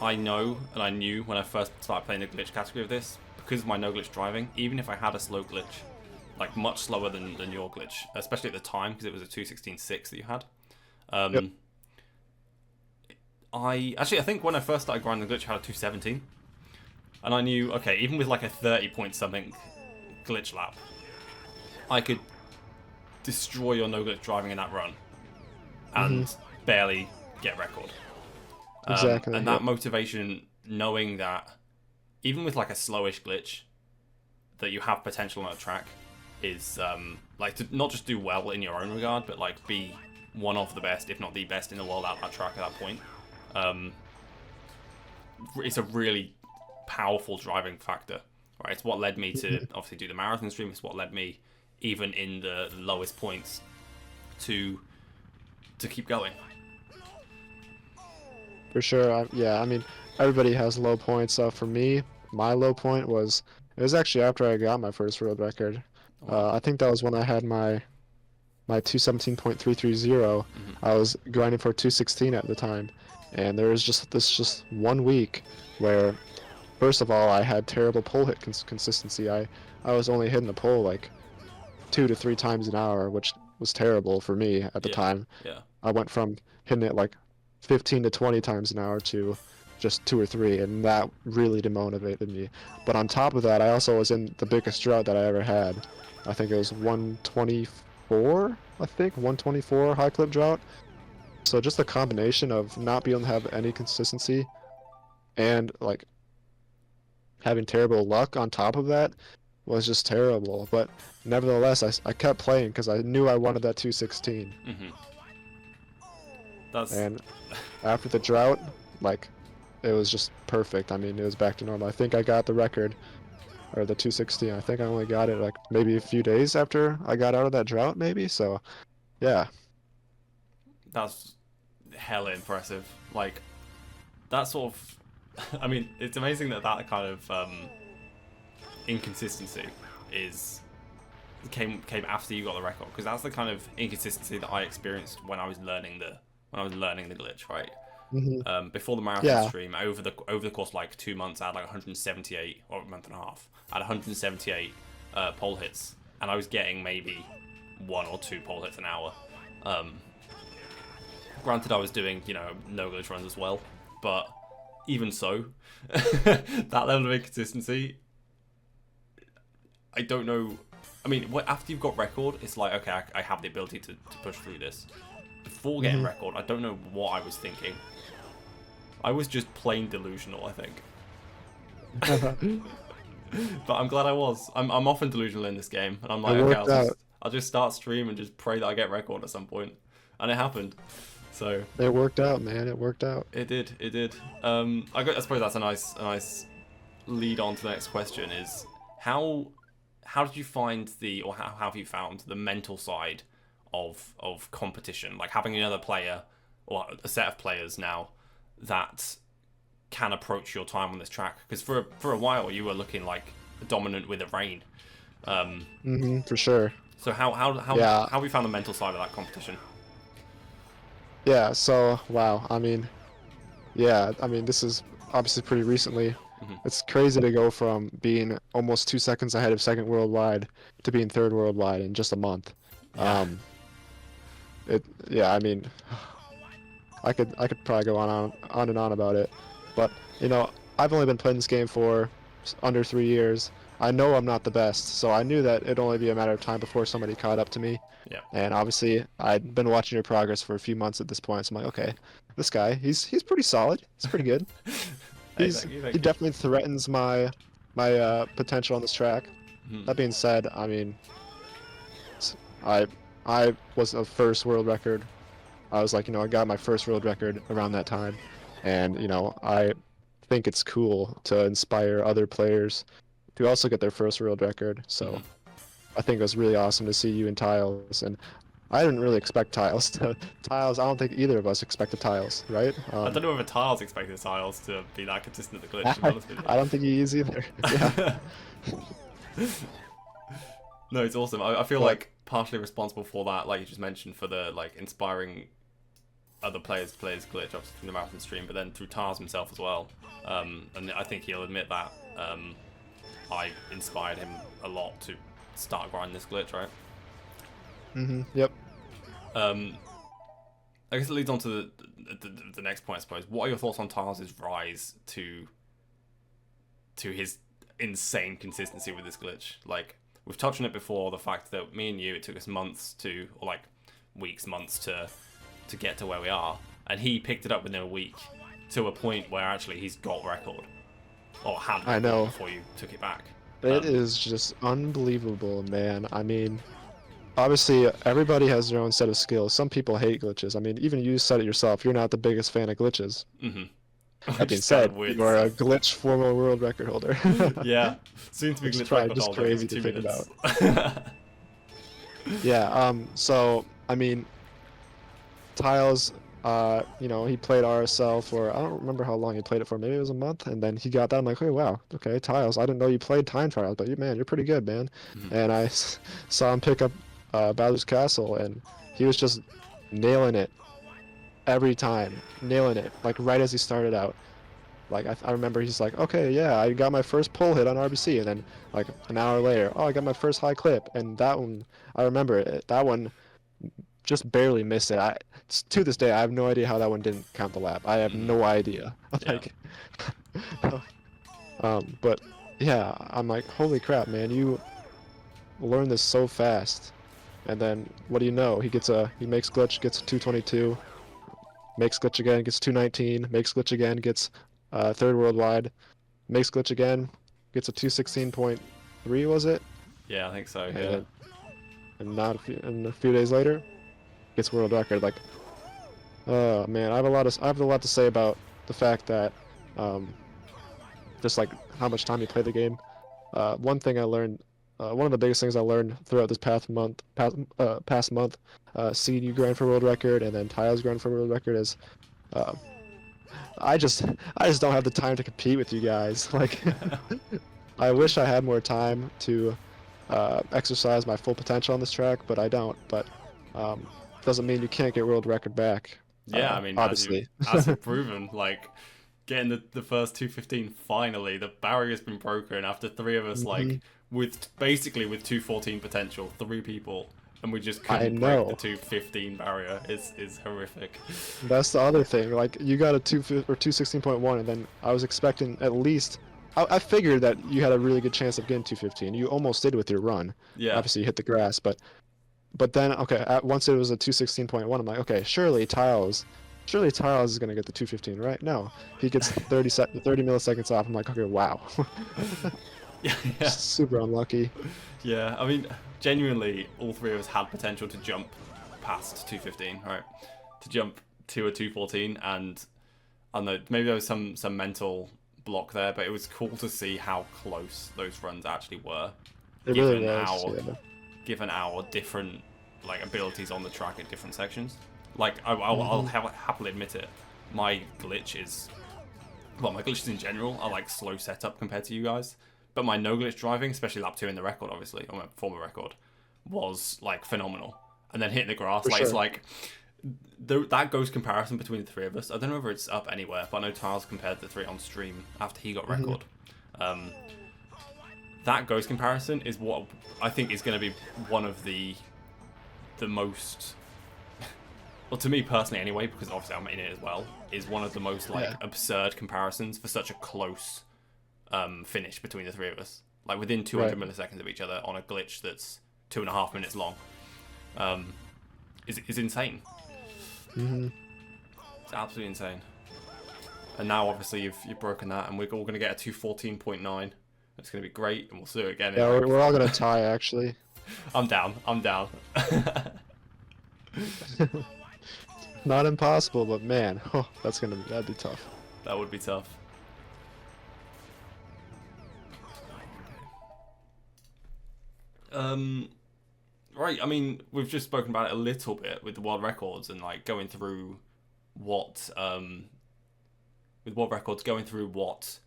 I know, and I knew when I first started playing the glitch category of this, because of my no glitch driving, even if I had a slow glitch, like much slower than your glitch, especially at the time, because it was a 216.6 that you had. Yep. I think when I first started grinding the glitch, I had a 217, and I knew, okay, even with like a 30 point something glitch lap, I could destroy your no glitch driving in that run and barely get record. Exactly. And that motivation, knowing that even with like a slowish glitch, that you have potential on a track, is like to not just do well in your own regard, but like be one of the best, if not the best in the world at that track at that point. It's a really powerful driving factor, right? It's what led me to obviously do the marathon stream. It's what led me, even in the lowest points, to keep going. For sure. Yeah, I mean, everybody has low points. For me, my low point was, it was actually after I got my first world record. I think that was when I had my 217.330. I was grinding for 216 at the time, and there was just 1 week where, first of all, I had terrible pole hit consistency. I was only hitting the pole like 2 to 3 times an hour, which was terrible for me at the time. Yeah. I went from hitting it like 15 to 20 times an hour to just 2 or 3, and that really demotivated me. But on top of that, I also was in the biggest drought that I ever had. I think it was 124, 124 high clip drought. So just the combination of not being able to have any consistency and like having terrible luck on top of that was just terrible. But nevertheless, I kept playing because I knew I wanted that 216. And after the drought, like, it was just perfect. I mean, it was back to normal. I think I got the record, or the 216. I think I only got it like maybe a few days after I got out of that drought, maybe. So, yeah. That's hella impressive. Like, that sort of... I mean, it's amazing that kind of inconsistency came after you got the record, because that's the kind of inconsistency that I experienced when I was learning the glitch, right? Before the marathon Yeah. stream, over the course of like 2 months, I had like 178, or a month and a half, I had 178 pole hits, and I was getting maybe 1 or 2 pole hits an hour. Granted, I was doing, no glitch runs as well, but even so, that level of inconsistency, I don't know. I mean, after you've got record, it's like, okay, I have the ability to push through this. Before getting record, I don't know what I was thinking. I was just plain delusional, I think. But I'm glad I was. I'm often delusional in this game, and I'm like, okay, I'll just start stream and just pray that I get record at some point, and it happened. So it worked out, man. It worked out. It did. I suppose that's a nice lead on to the next question. Is how did you find how have you found the mental side of competition? Like having another player or a set of players now that can approach your time on this track, because for a while you were looking like dominant with a rain. For sure. So how have you found the mental side of that competition? Yeah, so wow, I mean this is obviously pretty recently. It's crazy to go from being almost 2 seconds ahead of second worldwide to being third worldwide in just a month. Yeah. I mean, I could probably go on and on about it, but I've only been playing this game for under 3 years. I know I'm not the best, so I knew that it'd only be a matter of time before somebody caught up to me. Yeah. And obviously, I'd been watching your progress for a few months at this point, so I'm like, okay, this guy, he's pretty solid. He's pretty good. He definitely threatens my potential on this track. That being said, I mean, I was a first world record. I was like, I got my first world record around that time, and I think it's cool to inspire other players to also get their first world record. So I think it was really awesome to see you in Tiles, and I didn't really expect Tiles to Tiles. I don't think either of us expected Tiles, right? I don't know whether Tiles expected Tiles to be that consistent at the glitch, to be honest with you. I don't think he is either. Yeah. No, it's awesome. I feel like partially responsible for that, like you just mentioned, for the inspiring other players to play his glitch, obviously through the marathon stream, but then through Tiles himself as well. And I think he'll admit that I inspired him a lot to start grinding this glitch, right? Yep. I guess it leads on to the next point, I suppose. What are your thoughts on Tiles' rise to his insane consistency with this glitch? Like, we've touched on it before, the fact that me and you, it took us months months to get to where we are, and he picked it up within a week to a point where actually he's got record, or had record. I know. Before you took it back. It is just unbelievable, man. I mean, obviously, everybody has their own set of skills. Some people hate glitches. I mean, even you said it yourself. You're not the biggest fan of glitches. That being said, you are a glitch former world record holder. Yeah, soon to be glitch record just holder. Crazy to think about. Yeah. So I mean, Tiles. He played RSL for, I don't remember how long he played it for. Maybe it was a month, and then he got that. I'm like, oh wow, okay, Tiles. I didn't know you played time trials, but you're pretty good, man. And I saw him pick up Bowser's Castle, and he was just nailing it every time, nailing it, like right as he started out. Like I remember he's like, okay, yeah, I got my first pull hit on RBC, and then like an hour later, oh, I got my first high clip, and that one, I remember it, that one just barely missed it. To this day, I have no idea how that one didn't count the lap. I have no idea. Like, but yeah, I'm like, holy crap, man, you learn this so fast. And then what do you know? He makes glitch, gets 222, makes glitch again, gets 219, makes glitch again, gets third worldwide, makes glitch again, gets a 216.3, was it? Yeah, I think so. And a few days later, gets world record. Like, oh man, I have a lot to say about the fact that just like how much time you play the game. One thing I learned, one of the biggest things I learned throughout this past month, seeing you grind for world record and then Tiles grind for world record, is I just don't have the time to compete with you guys. Like, I wish I had more time to exercise my full potential on this track, but I don't. But um, doesn't mean you can't get world record back. Yeah, I mean, Obviously. as you've proven, like getting the first 2:15 finally, the barrier's been broken after three of us, Hmm. like with basically with 2:14 potential, three people, and we just I couldn't break the know. 2:15 barrier. Is horrific. That's the other thing. Like you got a 216.1, and then I was expecting at least. I figured that you had a really good chance of getting 215. You almost did with your run. Yeah, Obviously, you hit the grass, but then okay, once it was a 216.1, I'm like, okay, surely Tiles is gonna get the 215, right? No, he gets 30 milliseconds off. I'm like, okay, wow, yeah, yeah. super unlucky. Yeah, I mean, genuinely, all three of us had potential to jump past 2:15, right? To jump to a 2:14, and I don't know, maybe there was some mental block there, but it was cool to see how close those runs actually were, It really given was. our Yeah. given our different like abilities on the track at different sections. Like I'll Hmm. happily admit it, my glitch is well, my glitches in general are like slow setup compared to you guys. But my no glitch driving, especially lap 2 in the record, obviously, or my former record, was like phenomenal. And then hitting the grass, For like it's sure. like that goes comparison between the three of us. I don't know whether it's up anywhere, but I know Tiles compared the three on stream after he got Hmm. record. Um, that goes comparison is what I think is going to be one of the most well, to me personally anyway, because obviously I'm in it as well, is one of the most like Yeah. absurd comparisons for such a close finish between the three of us. Like within 200 Right. milliseconds of each other on a glitch that's 2.5 minutes long, um, is insane. Hmm. It's absolutely insane. And now obviously you've broken that, and we're all gonna get a 214.9. It's gonna be great, and we'll do it again in Yeah, like. we're all gonna tie actually. I'm down. I'm down. Not impossible, but man, oh, that'd be tough. That would be tough. Um, right. I mean, we've just spoken about it a little bit with the world records and like going through what with world records, going through what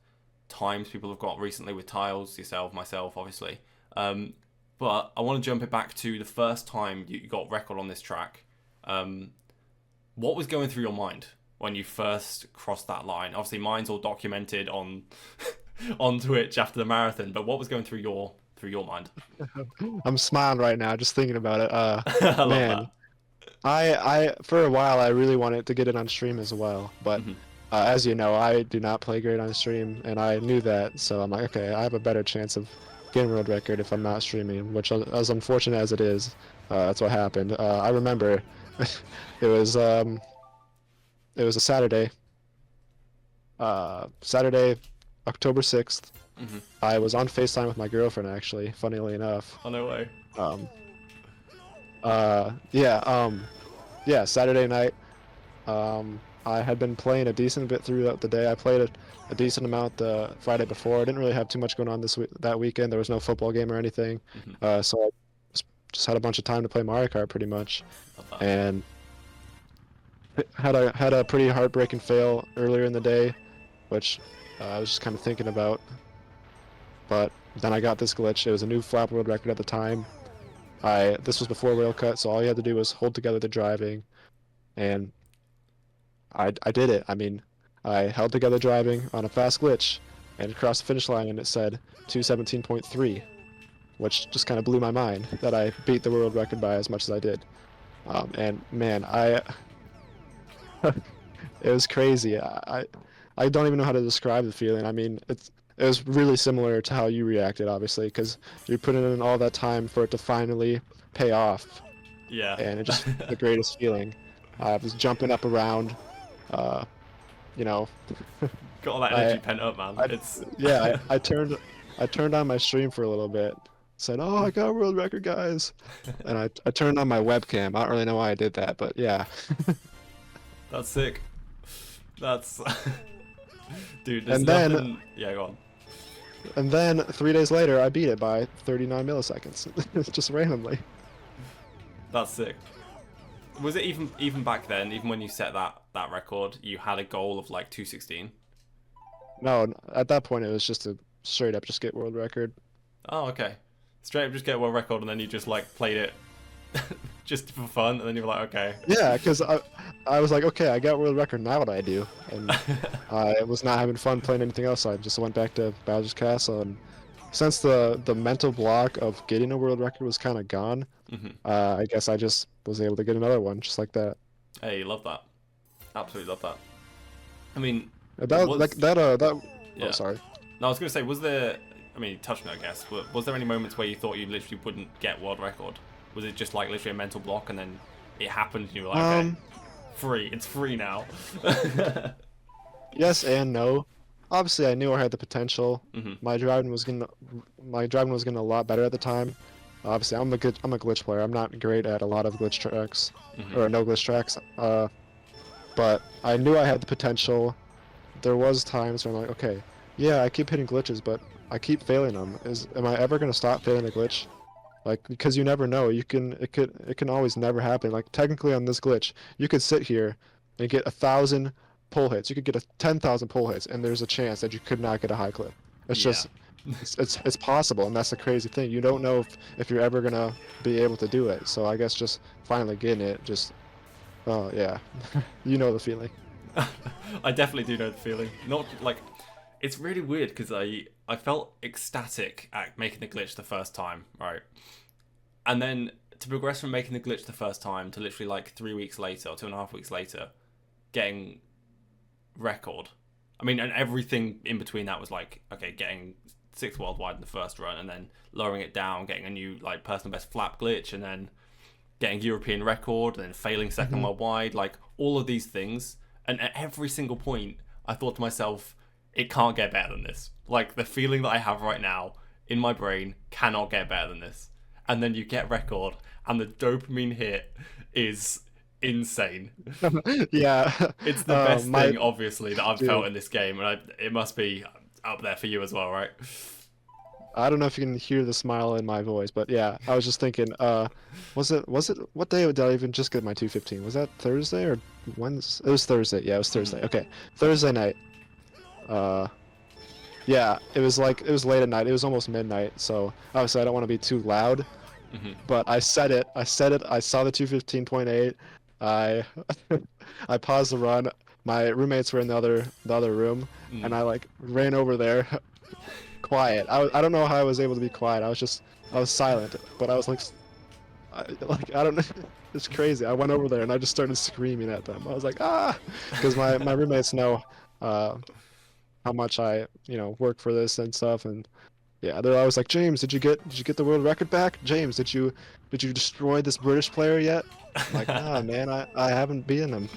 times people have got recently with Tiles, yourself, myself, obviously. Um, but I want to jump it back to the first time you got record on this track. Um, what was going through your mind when you first crossed that line? Obviously, mine's all documented on on Twitch after the marathon. But what was going through your mind? I'm smiling right now just thinking about it. I love Man, that. I for a while I really wanted to get it on stream as well, but Hmm. as you know, I do not play great on stream, and I knew that, so I'm like, okay, I have a better chance of getting world record if I'm not streaming, which as unfortunate as it is, that's what happened. I remember it was um it was a Saturday, October 6th. Hmm. I was on FaceTime with my girlfriend actually, funnily enough. Oh no way. Um, yeah, yeah, Saturday night. I had been playing a decent bit throughout the day. I played a decent amount the Friday before. I didn't really have too much going on that weekend. There was no football game or anything, Hmm. so I just had a bunch of time to play Mario Kart pretty much, Love that. and had a pretty heartbreaking fail earlier in the day, which I was just kind of thinking about. But then I got this glitch. It was a new flat world record at the time. This was before rail cut, so all you had to do was hold together the driving, and I did it. I mean, I held together driving on a fast glitch and crossed the finish line, and it said 217.3, which just kind of blew my mind that I beat the world record by as much as I did. And man, it was crazy. I don't even know how to describe the feeling. I mean, it was really similar to how you reacted, obviously, because you're putting in all that time for it to finally pay off, Yeah. and it just the greatest feeling. I was jumping up around, uh, you know, Got all that I, energy pent up, man. I, It's yeah, I turned on my stream for a little bit, said, "Oh, I got a world record, guys," and I turned on my webcam. I don't really know why I did that, but yeah. that's sick. That's dude. There's And then nothing. Yeah, go on. and then 3 days later, I beat it by 39 milliseconds, just randomly. That's sick. Was it even back then? Even when you set that record, you had a goal of like 216. No, at that point it was just a straight up just get world record. Oh, okay. Straight up just get a world record, and then you just like played it just for fun, and then you were like, okay. Yeah, because I was like, okay, I got world record. Now what do I do? And I was not having fun playing anything else. So I just went back to Bowser's Castle, and since the mental block of getting a world record was kind of gone, I guess I just was able to get another one just like that. Hey, love that. Absolutely love that. I mean, That was, like that. yeah. Oh, sorry. No, I was gonna say, was there? I mean, you touched on it, I guess. But was there any moments where you thought you literally wouldn't get world record? Was it just like literally a mental block, and then it happened, and you were like, okay, free. It's free now. Yes and no. Obviously, I knew I had the potential. My driving was getting a lot better at the time. Obviously, I'm a glitch player. I'm not great at a lot of glitch tracks or no glitch tracks. But I knew I had the potential. There was times where I'm like, okay, yeah, I keep hitting glitches, but I keep failing them. Am I ever gonna stop failing a glitch? Like, because you never know. It can always never happen. Like, technically on this glitch, you could sit here and get 1,000 pull hits. You could get 10,000 pull hits, and there's a chance that you could not get a high clip. It's just, it's possible, and that's the crazy thing. You don't know if you're ever gonna be able to do it. So I guess just finally getting it, just, oh yeah, you know the feeling. I definitely do know the feeling. Not like, it's really weird because I felt ecstatic at making the glitch the first time, right? And then to progress from making the glitch the first time to literally like 3 weeks later or 2.5 weeks later, getting record. I mean, and everything in between that was like, okay, getting 6th worldwide in the first run, and then lowering it down, getting a new like personal best flap glitch, and then getting European record, and then failing 2nd worldwide, like all of these things. And at every single point, I thought to myself, it can't get better than this. Like, the feeling that I have right now in my brain cannot get better than this. And then you get record, and the dopamine hit is insane. Yeah. It's the best thing, obviously, that I've felt in this game, and it must be up there for you as well, right? I don't know if you can hear the smile in my voice, but yeah, I was just thinking, was it, what day did I even just get my 215? Was that Thursday or Wednesday? It was Thursday. Yeah, it was Thursday. Okay. Thursday night. Yeah, it was late at night. It was almost midnight, so obviously I don't want to be too loud. But I said it. I saw the 215.8. I paused the run. My roommates were in the other room, and I like ran over there. Quiet. I don't know how I was able to be quiet. I was silent, but I was like, I don't know. It's crazy. I went over there and I just started screaming at them. I was like, ah, because my roommates know how much I work for this and stuff, and yeah, they're always like, James, did you get the world record back? James, did you destroy this British player yet? I'm like, nah, man, I haven't beaten him.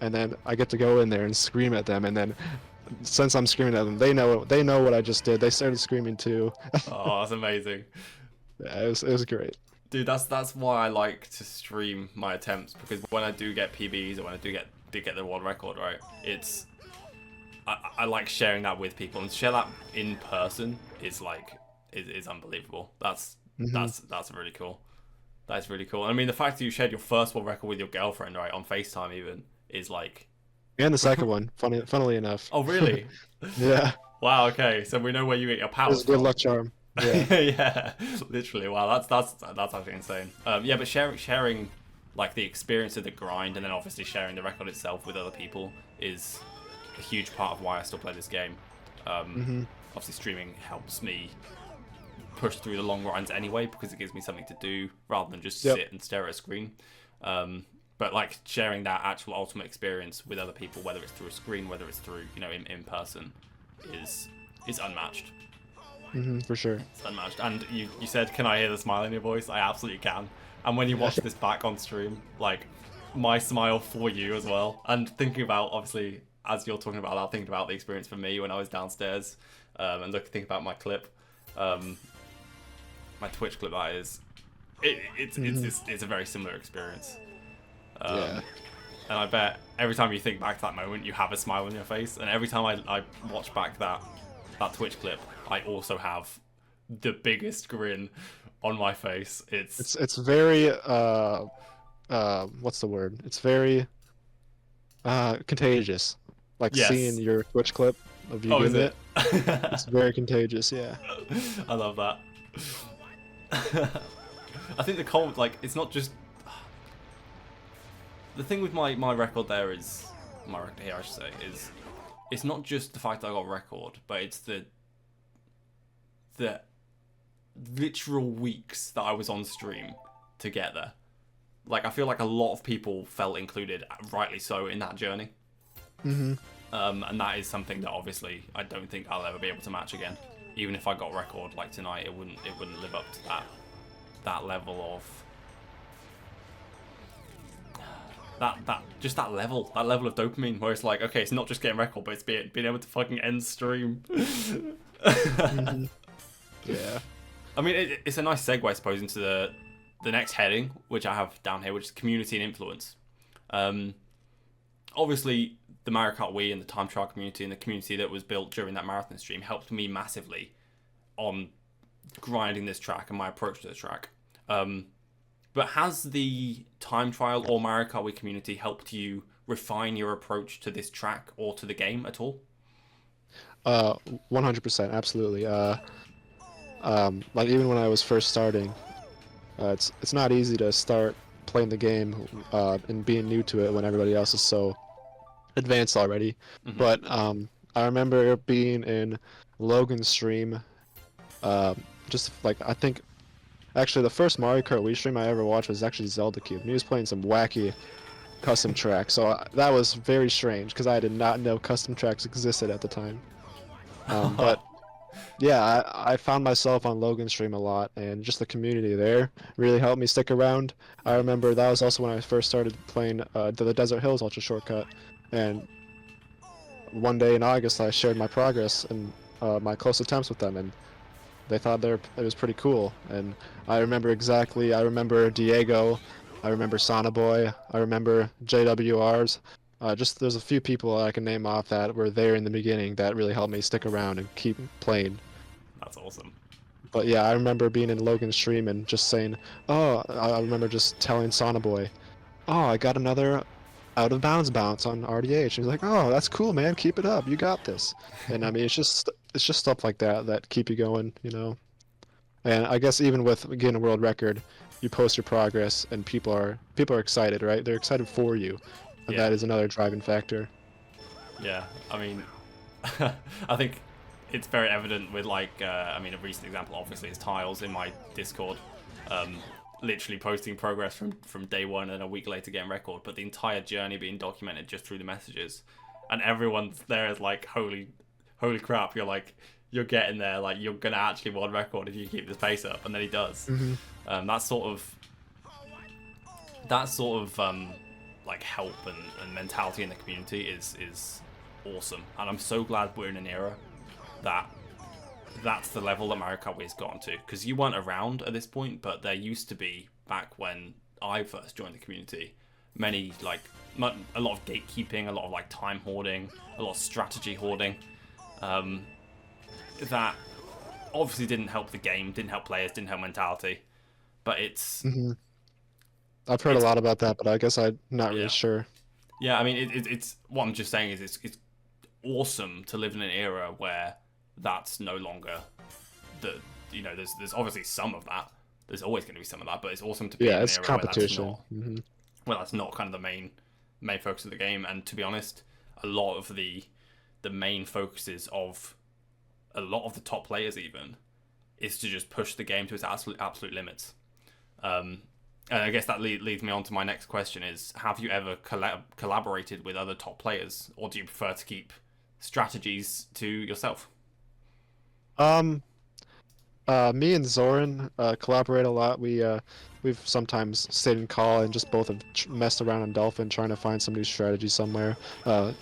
And then I get to go in there and scream at them, and then since I'm screaming at them, they know what I just did. They started screaming too. Oh, that's amazing. Yeah, it was great. Dude, that's why I like to stream my attempts, because when I do get PBs or when I do get the world record, right, I like sharing that with people, and to share that in person is unbelievable. That's really cool. That's really cool. I mean, the fact that you shared your first world record with your girlfriend, right, on FaceTime even, is like... And the second one, funnily enough. Oh, really? Yeah. Wow, okay. So we know where you get your powers from. Good luck charm. Yeah. Yeah, literally. Wow, that's actually insane. Yeah, but sharing like the experience of the grind, and then obviously sharing the record itself with other people is a huge part of why I still play this game. Obviously, streaming helps me push through the long runs anyway, because it gives me something to do rather than just sit and stare at a screen. But like sharing that actual ultimate experience with other people, whether it's through a screen, whether it's through in person, is unmatched. For sure. It's unmatched. And you said, can I hear the smile in your voice? I absolutely can. And when you watch this back on stream, like, my smile for you as well. And thinking about, obviously, as you're talking about that, thinking about the experience for me when I was downstairs, and thinking about my clip, my Twitch clip, that is, it's a very similar experience. Yeah. And I bet every time you think back to that moment, you have a smile on your face. And every time I watch back that Twitch clip, I also have the biggest grin on my face. It's very what's the word? It's very contagious. Like seeing your Twitch clip of you doing it. It's very contagious, yeah. I love that. I think the cold, like, it's not just... The thing with my record there is... My record here, I should say, is... It's not just the fact that I got a record, but it's the literal weeks that I was on stream to get there. Like, I feel like a lot of people felt included, rightly so, in that journey. Mm-hmm. And that is something that obviously I don't think I'll ever be able to match again. Even if I got a record like tonight, it wouldn't live up to that level of that level of dopamine where it's like, okay, it's not just getting record, but it's being able to fucking end stream. Mm-hmm. Yeah. I mean, it's a nice segue, I suppose, into the next heading, which I have down here, which is community and influence. Obviously, the Mario Kart Wii and the time trial community and the community that was built during that marathon stream helped me massively on grinding this track and my approach to the track. But has the time trial or Mario Kart Wii community helped you refine your approach to this track or to the game at all? 100%, absolutely. Like even when I was first starting, it's not easy to start playing the game and being new to it when everybody else is so advanced already. Mm-hmm. But I remember being in Logan's stream, just like I think actually the first Mario Kart Wii stream I ever watched was actually Zelda Cube, and he was playing some wacky custom tracks. So that was very strange because I did not know custom tracks existed at the time. But yeah, I found myself on Logan's stream a lot, and just the community there really helped me stick around. I remember that was also when I first started playing the Desert Hills Ultra Shortcut, and one day in August I shared my progress and my close attempts with them, and they thought it was pretty cool. And I remember Diego, I remember Sonaboy, I remember JWRs. Just there's a few people I can name off that were there in the beginning that really helped me stick around and keep playing. That's awesome. But yeah, I remember being in Logan's stream and just saying, oh, I remember just telling Sonaboy, oh, I got another out of bounds bounce on RDH. And he's like, oh, that's cool, man, keep it up, you got this. And I mean, it's just stuff like that keep you going, you know. And I guess even with getting a world record, you post your progress and people are excited, right? They're excited for you. And Yeah. that is another driving factor. Yeah, I mean, I think it's very evident with, like, I mean, a recent example obviously is Tiles in my Discord, literally posting progress from day one and a week later getting record, but the entire journey being documented just through the messages, and everyone's there is like, holy crap, you're getting there, like, you're gonna actually win record if you keep this pace up, and then he does. Mm-hmm. That sort of like help and mentality in the community is awesome, and I'm so glad we're in an era that's the level that Mario Kart Wii has gotten to, because you weren't around at this point, but there used to be, back when I first joined the community, many, like, a lot of gatekeeping, a lot of, like, time hoarding, a lot of strategy hoarding, that obviously didn't help the game, didn't help players, didn't help mentality, but it's... Mm-hmm. I've heard a lot about that, but I guess I'm not really sure. Yeah, I mean, it's what I'm just saying is it's awesome to live in an era where that's no longer there's obviously some of that. There's always going to be some of that, but it's awesome to be in an it's era competition. Where that's not kind of the main focus of the game. And to be honest, a lot of the main focuses of a lot of the top players even is to just push the game to its absolute limits. And I guess that leads me on to my next question is, have you ever collaborated with other top players, or do you prefer to keep strategies to yourself? Me and Zoran collaborate a lot. We've sometimes stayed in call and just both have messed around on Dolphin trying to find some new strategy somewhere.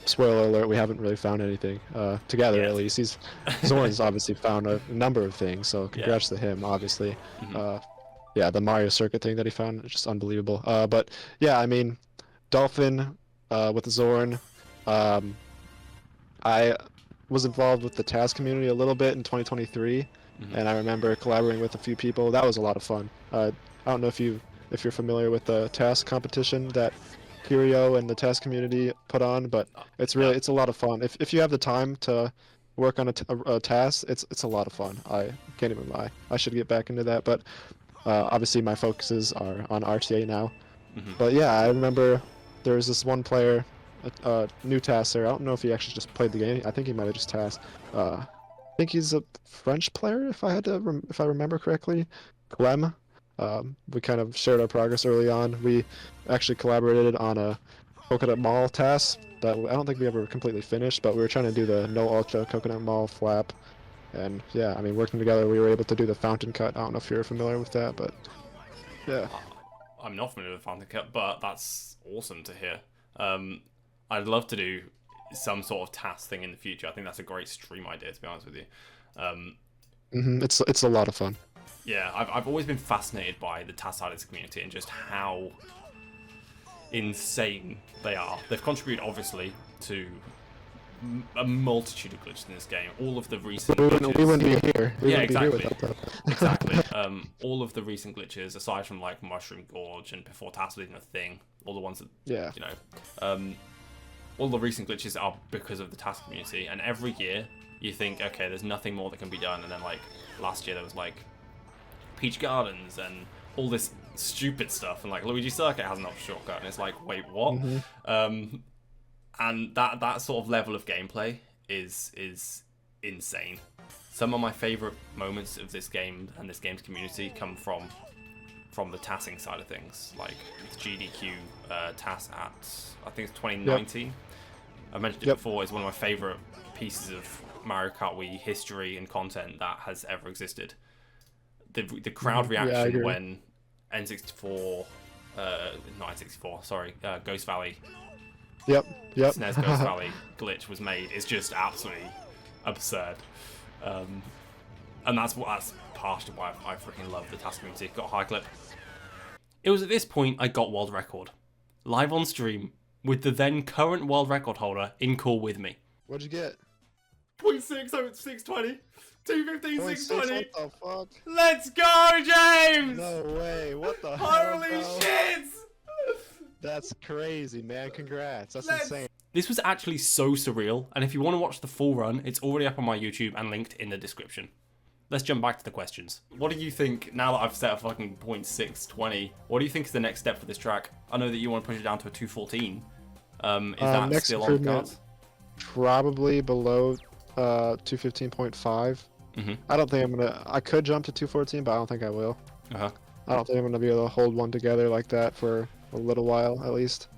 Spoiler alert, we haven't really found anything together, at least. Zoran's obviously found a number of things, so congrats to him, obviously. Mm-hmm. Yeah, the Mario circuit thing that he found is just unbelievable. But yeah, I mean, Dolphin with Zoran, I was involved with the TAS community a little bit in 2023, and I remember collaborating with a few people. That was a lot of fun. I don't know if you're familiar with the TAS competition that Curio and the TAS community put on, but it's a lot of fun. If you have the time to work on a task, it's a lot of fun. I can't even lie. I should get back into that, but obviously my focuses are on RTA now. But yeah, I remember there was this one player, new tasser. I don't know if he actually just played the game. I think he might have just tasked. I think he's a French player, if if I remember correctly. Clem. We kind of shared our progress early on. We actually collaborated on a Coconut Mall task that I don't think we ever completely finished, but we were trying to do the no ultra Coconut Mall flap. And yeah, I mean, working together, we were able to do the fountain cut. I don't know if you're familiar with that, but yeah. I'm not familiar with Fountain Cup, but that's awesome to hear. I'd love to do some sort of task thing in the future. I think that's a great stream idea, to be honest with you. It's a lot of fun. Yeah, I've always been fascinated by the task side of this community and just how insane they are. They've contributed, obviously, to a multitude of glitches in this game. All of the recent glitches... We wouldn't be here. Yeah, exactly. Exactly. All of the recent glitches, aside from like Mushroom Gorge and before tasks was even a thing, all the ones that, you know, all the recent glitches are because of the task community. And every year you think, okay, there's nothing more that can be done. And then like last year there was like Peach Gardens and all this stupid stuff, and like Luigi Circuit has an option shortcut, and it's like, wait, what? And that sort of level of gameplay is insane. Some of my favorite moments of this game and this game's community come from the tasking side of things, like the GDQ task at, I think it's 2019. I mentioned it before. It's one of my favorite pieces of Mario Kart Wii history and content that has ever existed. The crowd reaction when N64, not N64, sorry, Ghost Valley. SNES Ghost Valley glitch was made is just absolutely absurd, and that's partially why I freaking love the task community. Got a high clip. It was at this point I got world record, live on stream with the then current world record holder in call with me. What'd you get? 0.6 620. 215 620. What the fuck? Let's go, James! No way. What the hell? Holy shit! That's crazy, man. Congrats. That's insane. This was actually so surreal, and if you want to watch the full run, it's already up on my YouTube and linked in the description. Let's jump back to the questions. What do you think, now that I've set a fucking 0.620, what do you think is the next step for this track? I know that you want to push it down to a 214. Is that next still on the cards? Probably below 215.5. I don't think I'm gonna. I could jump to 214, but I don't think I will. I don't think I'm gonna be able to hold one together like that for a little while, at least.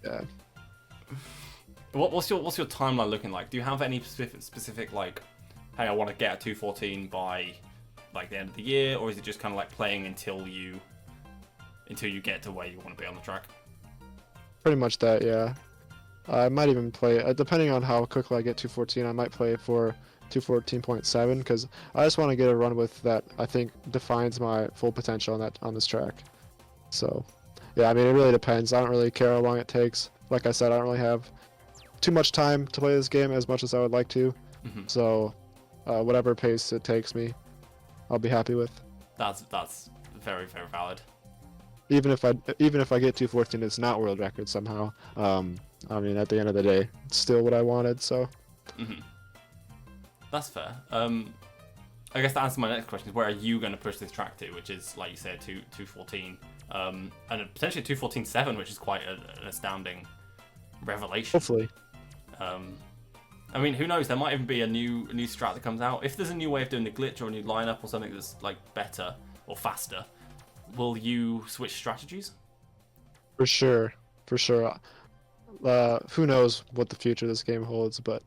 Yeah. What's your timeline looking like? Do you have any specific like, hey, I want to get a 214 by like the end of the year, or is it just kind of like playing until you get to where you want to be on the track? Pretty much that, yeah. I might even play, depending on how quickly I get 214, I might play for 214.7, because I just want to get a run with that I think defines my full potential on this track. So, yeah, I mean, it really depends. I don't really care how long it takes. Like I said, I don't really have too much time to play this game as much as I would like to. So, whatever pace it takes me, I'll be happy with. That's very, very valid. Even if I get 214, it's not world record somehow. I mean, at the end of the day, it's still what I wanted. So. That's fair. I guess that answers my next question: is where are you going to push this track to? Which is, like you said, 214, and potentially 214.7, which is quite an astounding revelation. Hopefully. I mean, who knows? There might even be a new strat that comes out. If there's a new way of doing the glitch or a new lineup or something that's like better or faster, will you switch strategies? For sure. Who knows what the future of this game holds, but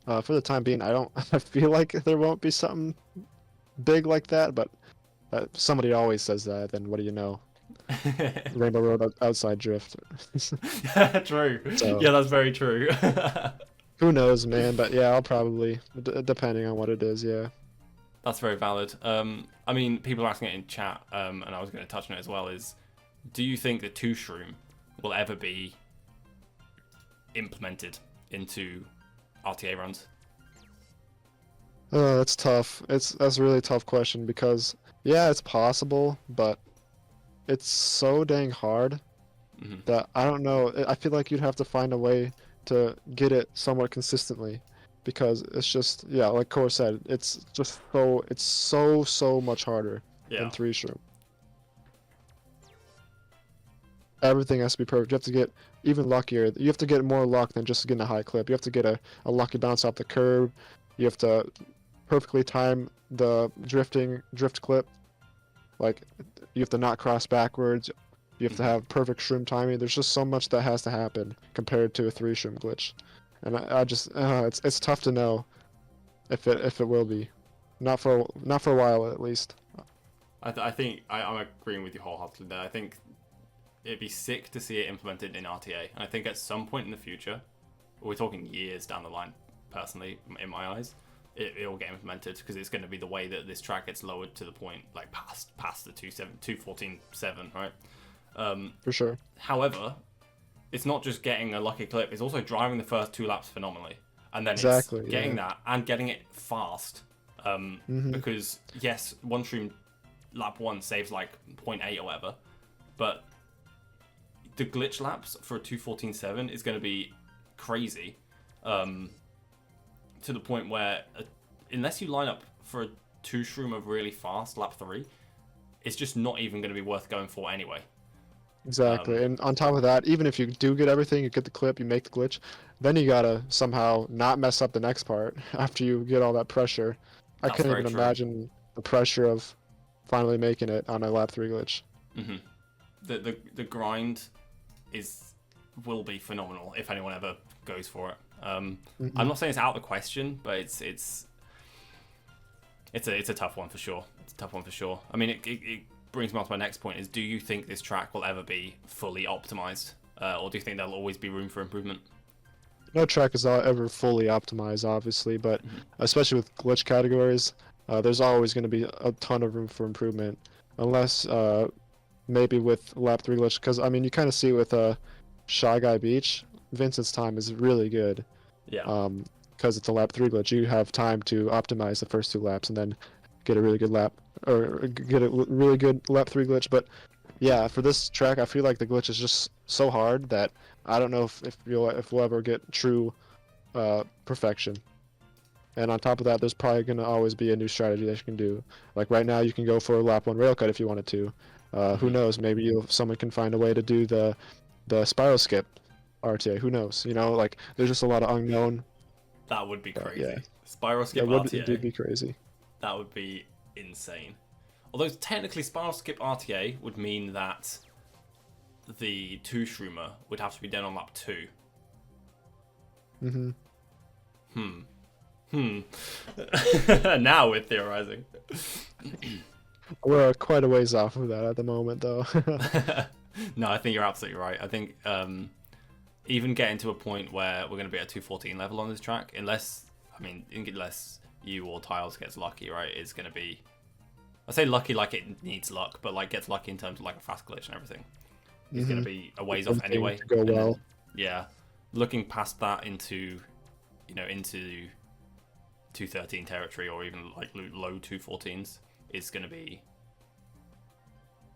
for the time being, I feel like there won't be something big like that, but somebody always says that, then what do you know? Rainbow Road outside drift. True. So, yeah, that's very true. Who knows, man, but yeah, I'll probably, depending on what it is, yeah. That's very valid. I mean, people are asking it in chat, and I was going to touch on it as well, is do you think the 2 shroom will ever be implemented into RTA runs? That's tough. That's a really tough question, because yeah, it's possible, but it's so dang hard that I don't know. I feel like you'd have to find a way to get it somewhat consistently, because it's just, yeah, like Core said, it's just so much harder than Yeah. 3 shroom. Everything has to be perfect. You have to get even luckier. You have to get more luck than just getting a high clip. You have to get a lucky bounce off the curb. You have to perfectly time the drift clip. Like, you have to not cross backwards. You have to have perfect shroom timing. There's just so much that has to happen compared to a 3 shroom glitch. And I just, it's tough to know if it will be. Not for a while, at least. I think I'm agreeing with you wholeheartedly there. I think it'd be sick to see it implemented in RTA. And I think at some point in the future, we're talking years down the line, personally, in my eyes, it will get implemented, because it's going to be the way that this track gets lowered to the point, like past the 214.7, right? For sure. However, it's not just getting a lucky clip, it's also driving the first 2 laps phenomenally. And then Exactly, it's getting yeah. that and getting it fast. Because, yes, one stream lap 1 saves like 0.8 or whatever, but the glitch laps for a 214.7 is going to be crazy. To the point where, unless you line up for a 2 shroom of really fast lap 3, it's just not even going to be worth going for anyway. Exactly. And on top of that, even if you do get everything, you get the clip, you make the glitch, then you gotta somehow not mess up the next part after you get all that pressure. I That's couldn't very even true. imagine the pressure of finally making it on a lap 3 glitch. The grind will be phenomenal if anyone ever goes for it. I'm not saying it's out of the question, but it's a tough one for sure. It's a tough one for sure. I mean, it brings me on to my next point: is do you think this track will ever be fully optimized, or do you think there'll always be room for improvement? No track is ever fully optimized, obviously, but especially with glitch categories, there's always going to be a ton of room for improvement, unless maybe with lap 3 glitch, because I mean you kind of see with Shy Guy Beach, Vincent's time is really good. Yeah. Because it's a lap 3 glitch, you have time to optimize the first 2 laps and then get a really good lap, or get a really good lap 3 glitch. But yeah, for this track, I feel like the glitch is just so hard that I don't know if we'll ever get true perfection. And on top of that, there's probably going to always be a new strategy that you can do. Like right now, you can go for a lap 1 rail cut if you wanted to. Who knows? Maybe someone can find a way to do the spiral skip RTA. Who knows? You know, like there's just a lot of unknown. That would be crazy. Yeah, Spiral it skip would RTA. indeed be crazy. That would be insane. Although technically spiral skip RTA would mean that the 2 shroomer would have to be done on lap 2. Now we're theorizing. We're quite a ways off of that at the moment, though. No, I think you're absolutely right. I think even getting to a point where we're going to be at 214 level on this track, unless you or Tiles gets lucky, right? It's going to be, I say lucky like it needs luck, but like gets lucky in terms of like a fast glitch and everything. It's going to be a ways off Everything anyway. to go well. Then, yeah, looking past that into 213 territory, or even like low 214s is going to be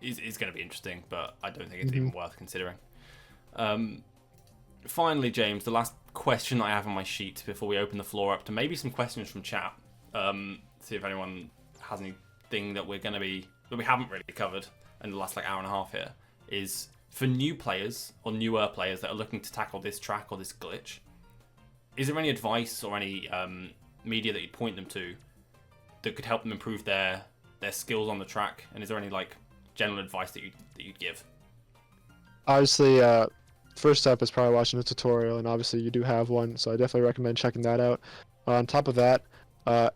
interesting, but I don't think it's even worth considering. Finally, James, the last question I have on my sheet before we open the floor up to maybe some questions from chat. See if anyone has anything that we haven't really covered in the last like hour and a half here. Is for new players or newer players that are looking to tackle this track or this glitch. Is there any advice or any media that you'd point them to that could help them improve their skills on the track? And is there any like general advice that you'd give? Obviously, first step is probably watching a tutorial, and obviously you do have one, so I definitely recommend checking that out. On top of that,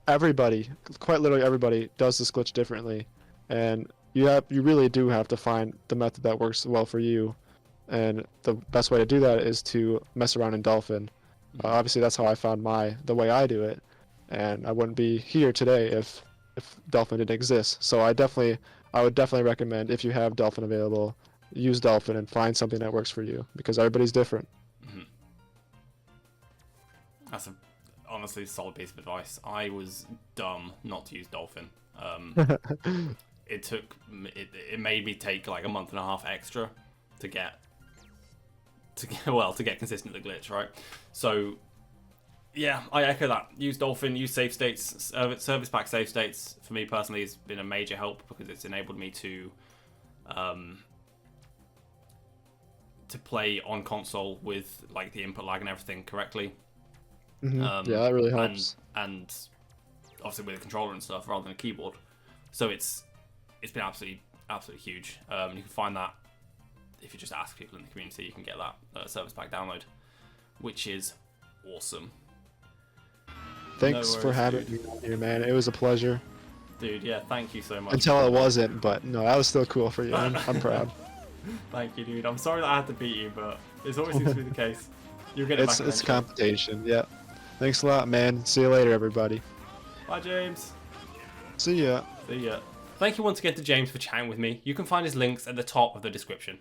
everybody, quite literally everybody, does this glitch differently, and you really do have to find the method that works well for you, and the best way to do that is to mess around in Dolphin. Obviously, that's how I found the way I do it, and I wouldn't be here today if Dolphin didn't exist. So I would definitely recommend, if you have Dolphin available, use Dolphin and find something that works for you, because everybody's different. That's a honestly solid piece of advice. I was dumb not to use Dolphin. It made me take like a month and a half extra to get to get consistent with the glitch, right? So yeah, I echo that. Use Dolphin, use save states, service pack save states. For me personally, has been a major help because it's enabled me to play on console with like the input lag and everything correctly. Yeah, that really helps. And obviously with a controller and stuff rather than a keyboard. So it's been absolutely huge. You can find that if you just ask people in the community. You can get that service pack download, which is awesome. Thanks for having me here, man. It was a pleasure. Dude, yeah, thank you so much. Until it wasn't, but no, that was still cool for you. I'm proud. Thank you, dude. I'm sorry that I had to beat you, but it always seems to be the case. You'll get it back. It's competition, yeah. Thanks a lot, man. See you later, everybody. Bye, James. See ya. See ya. Thank you once again to James for chatting with me. You can find his links at the top of the description.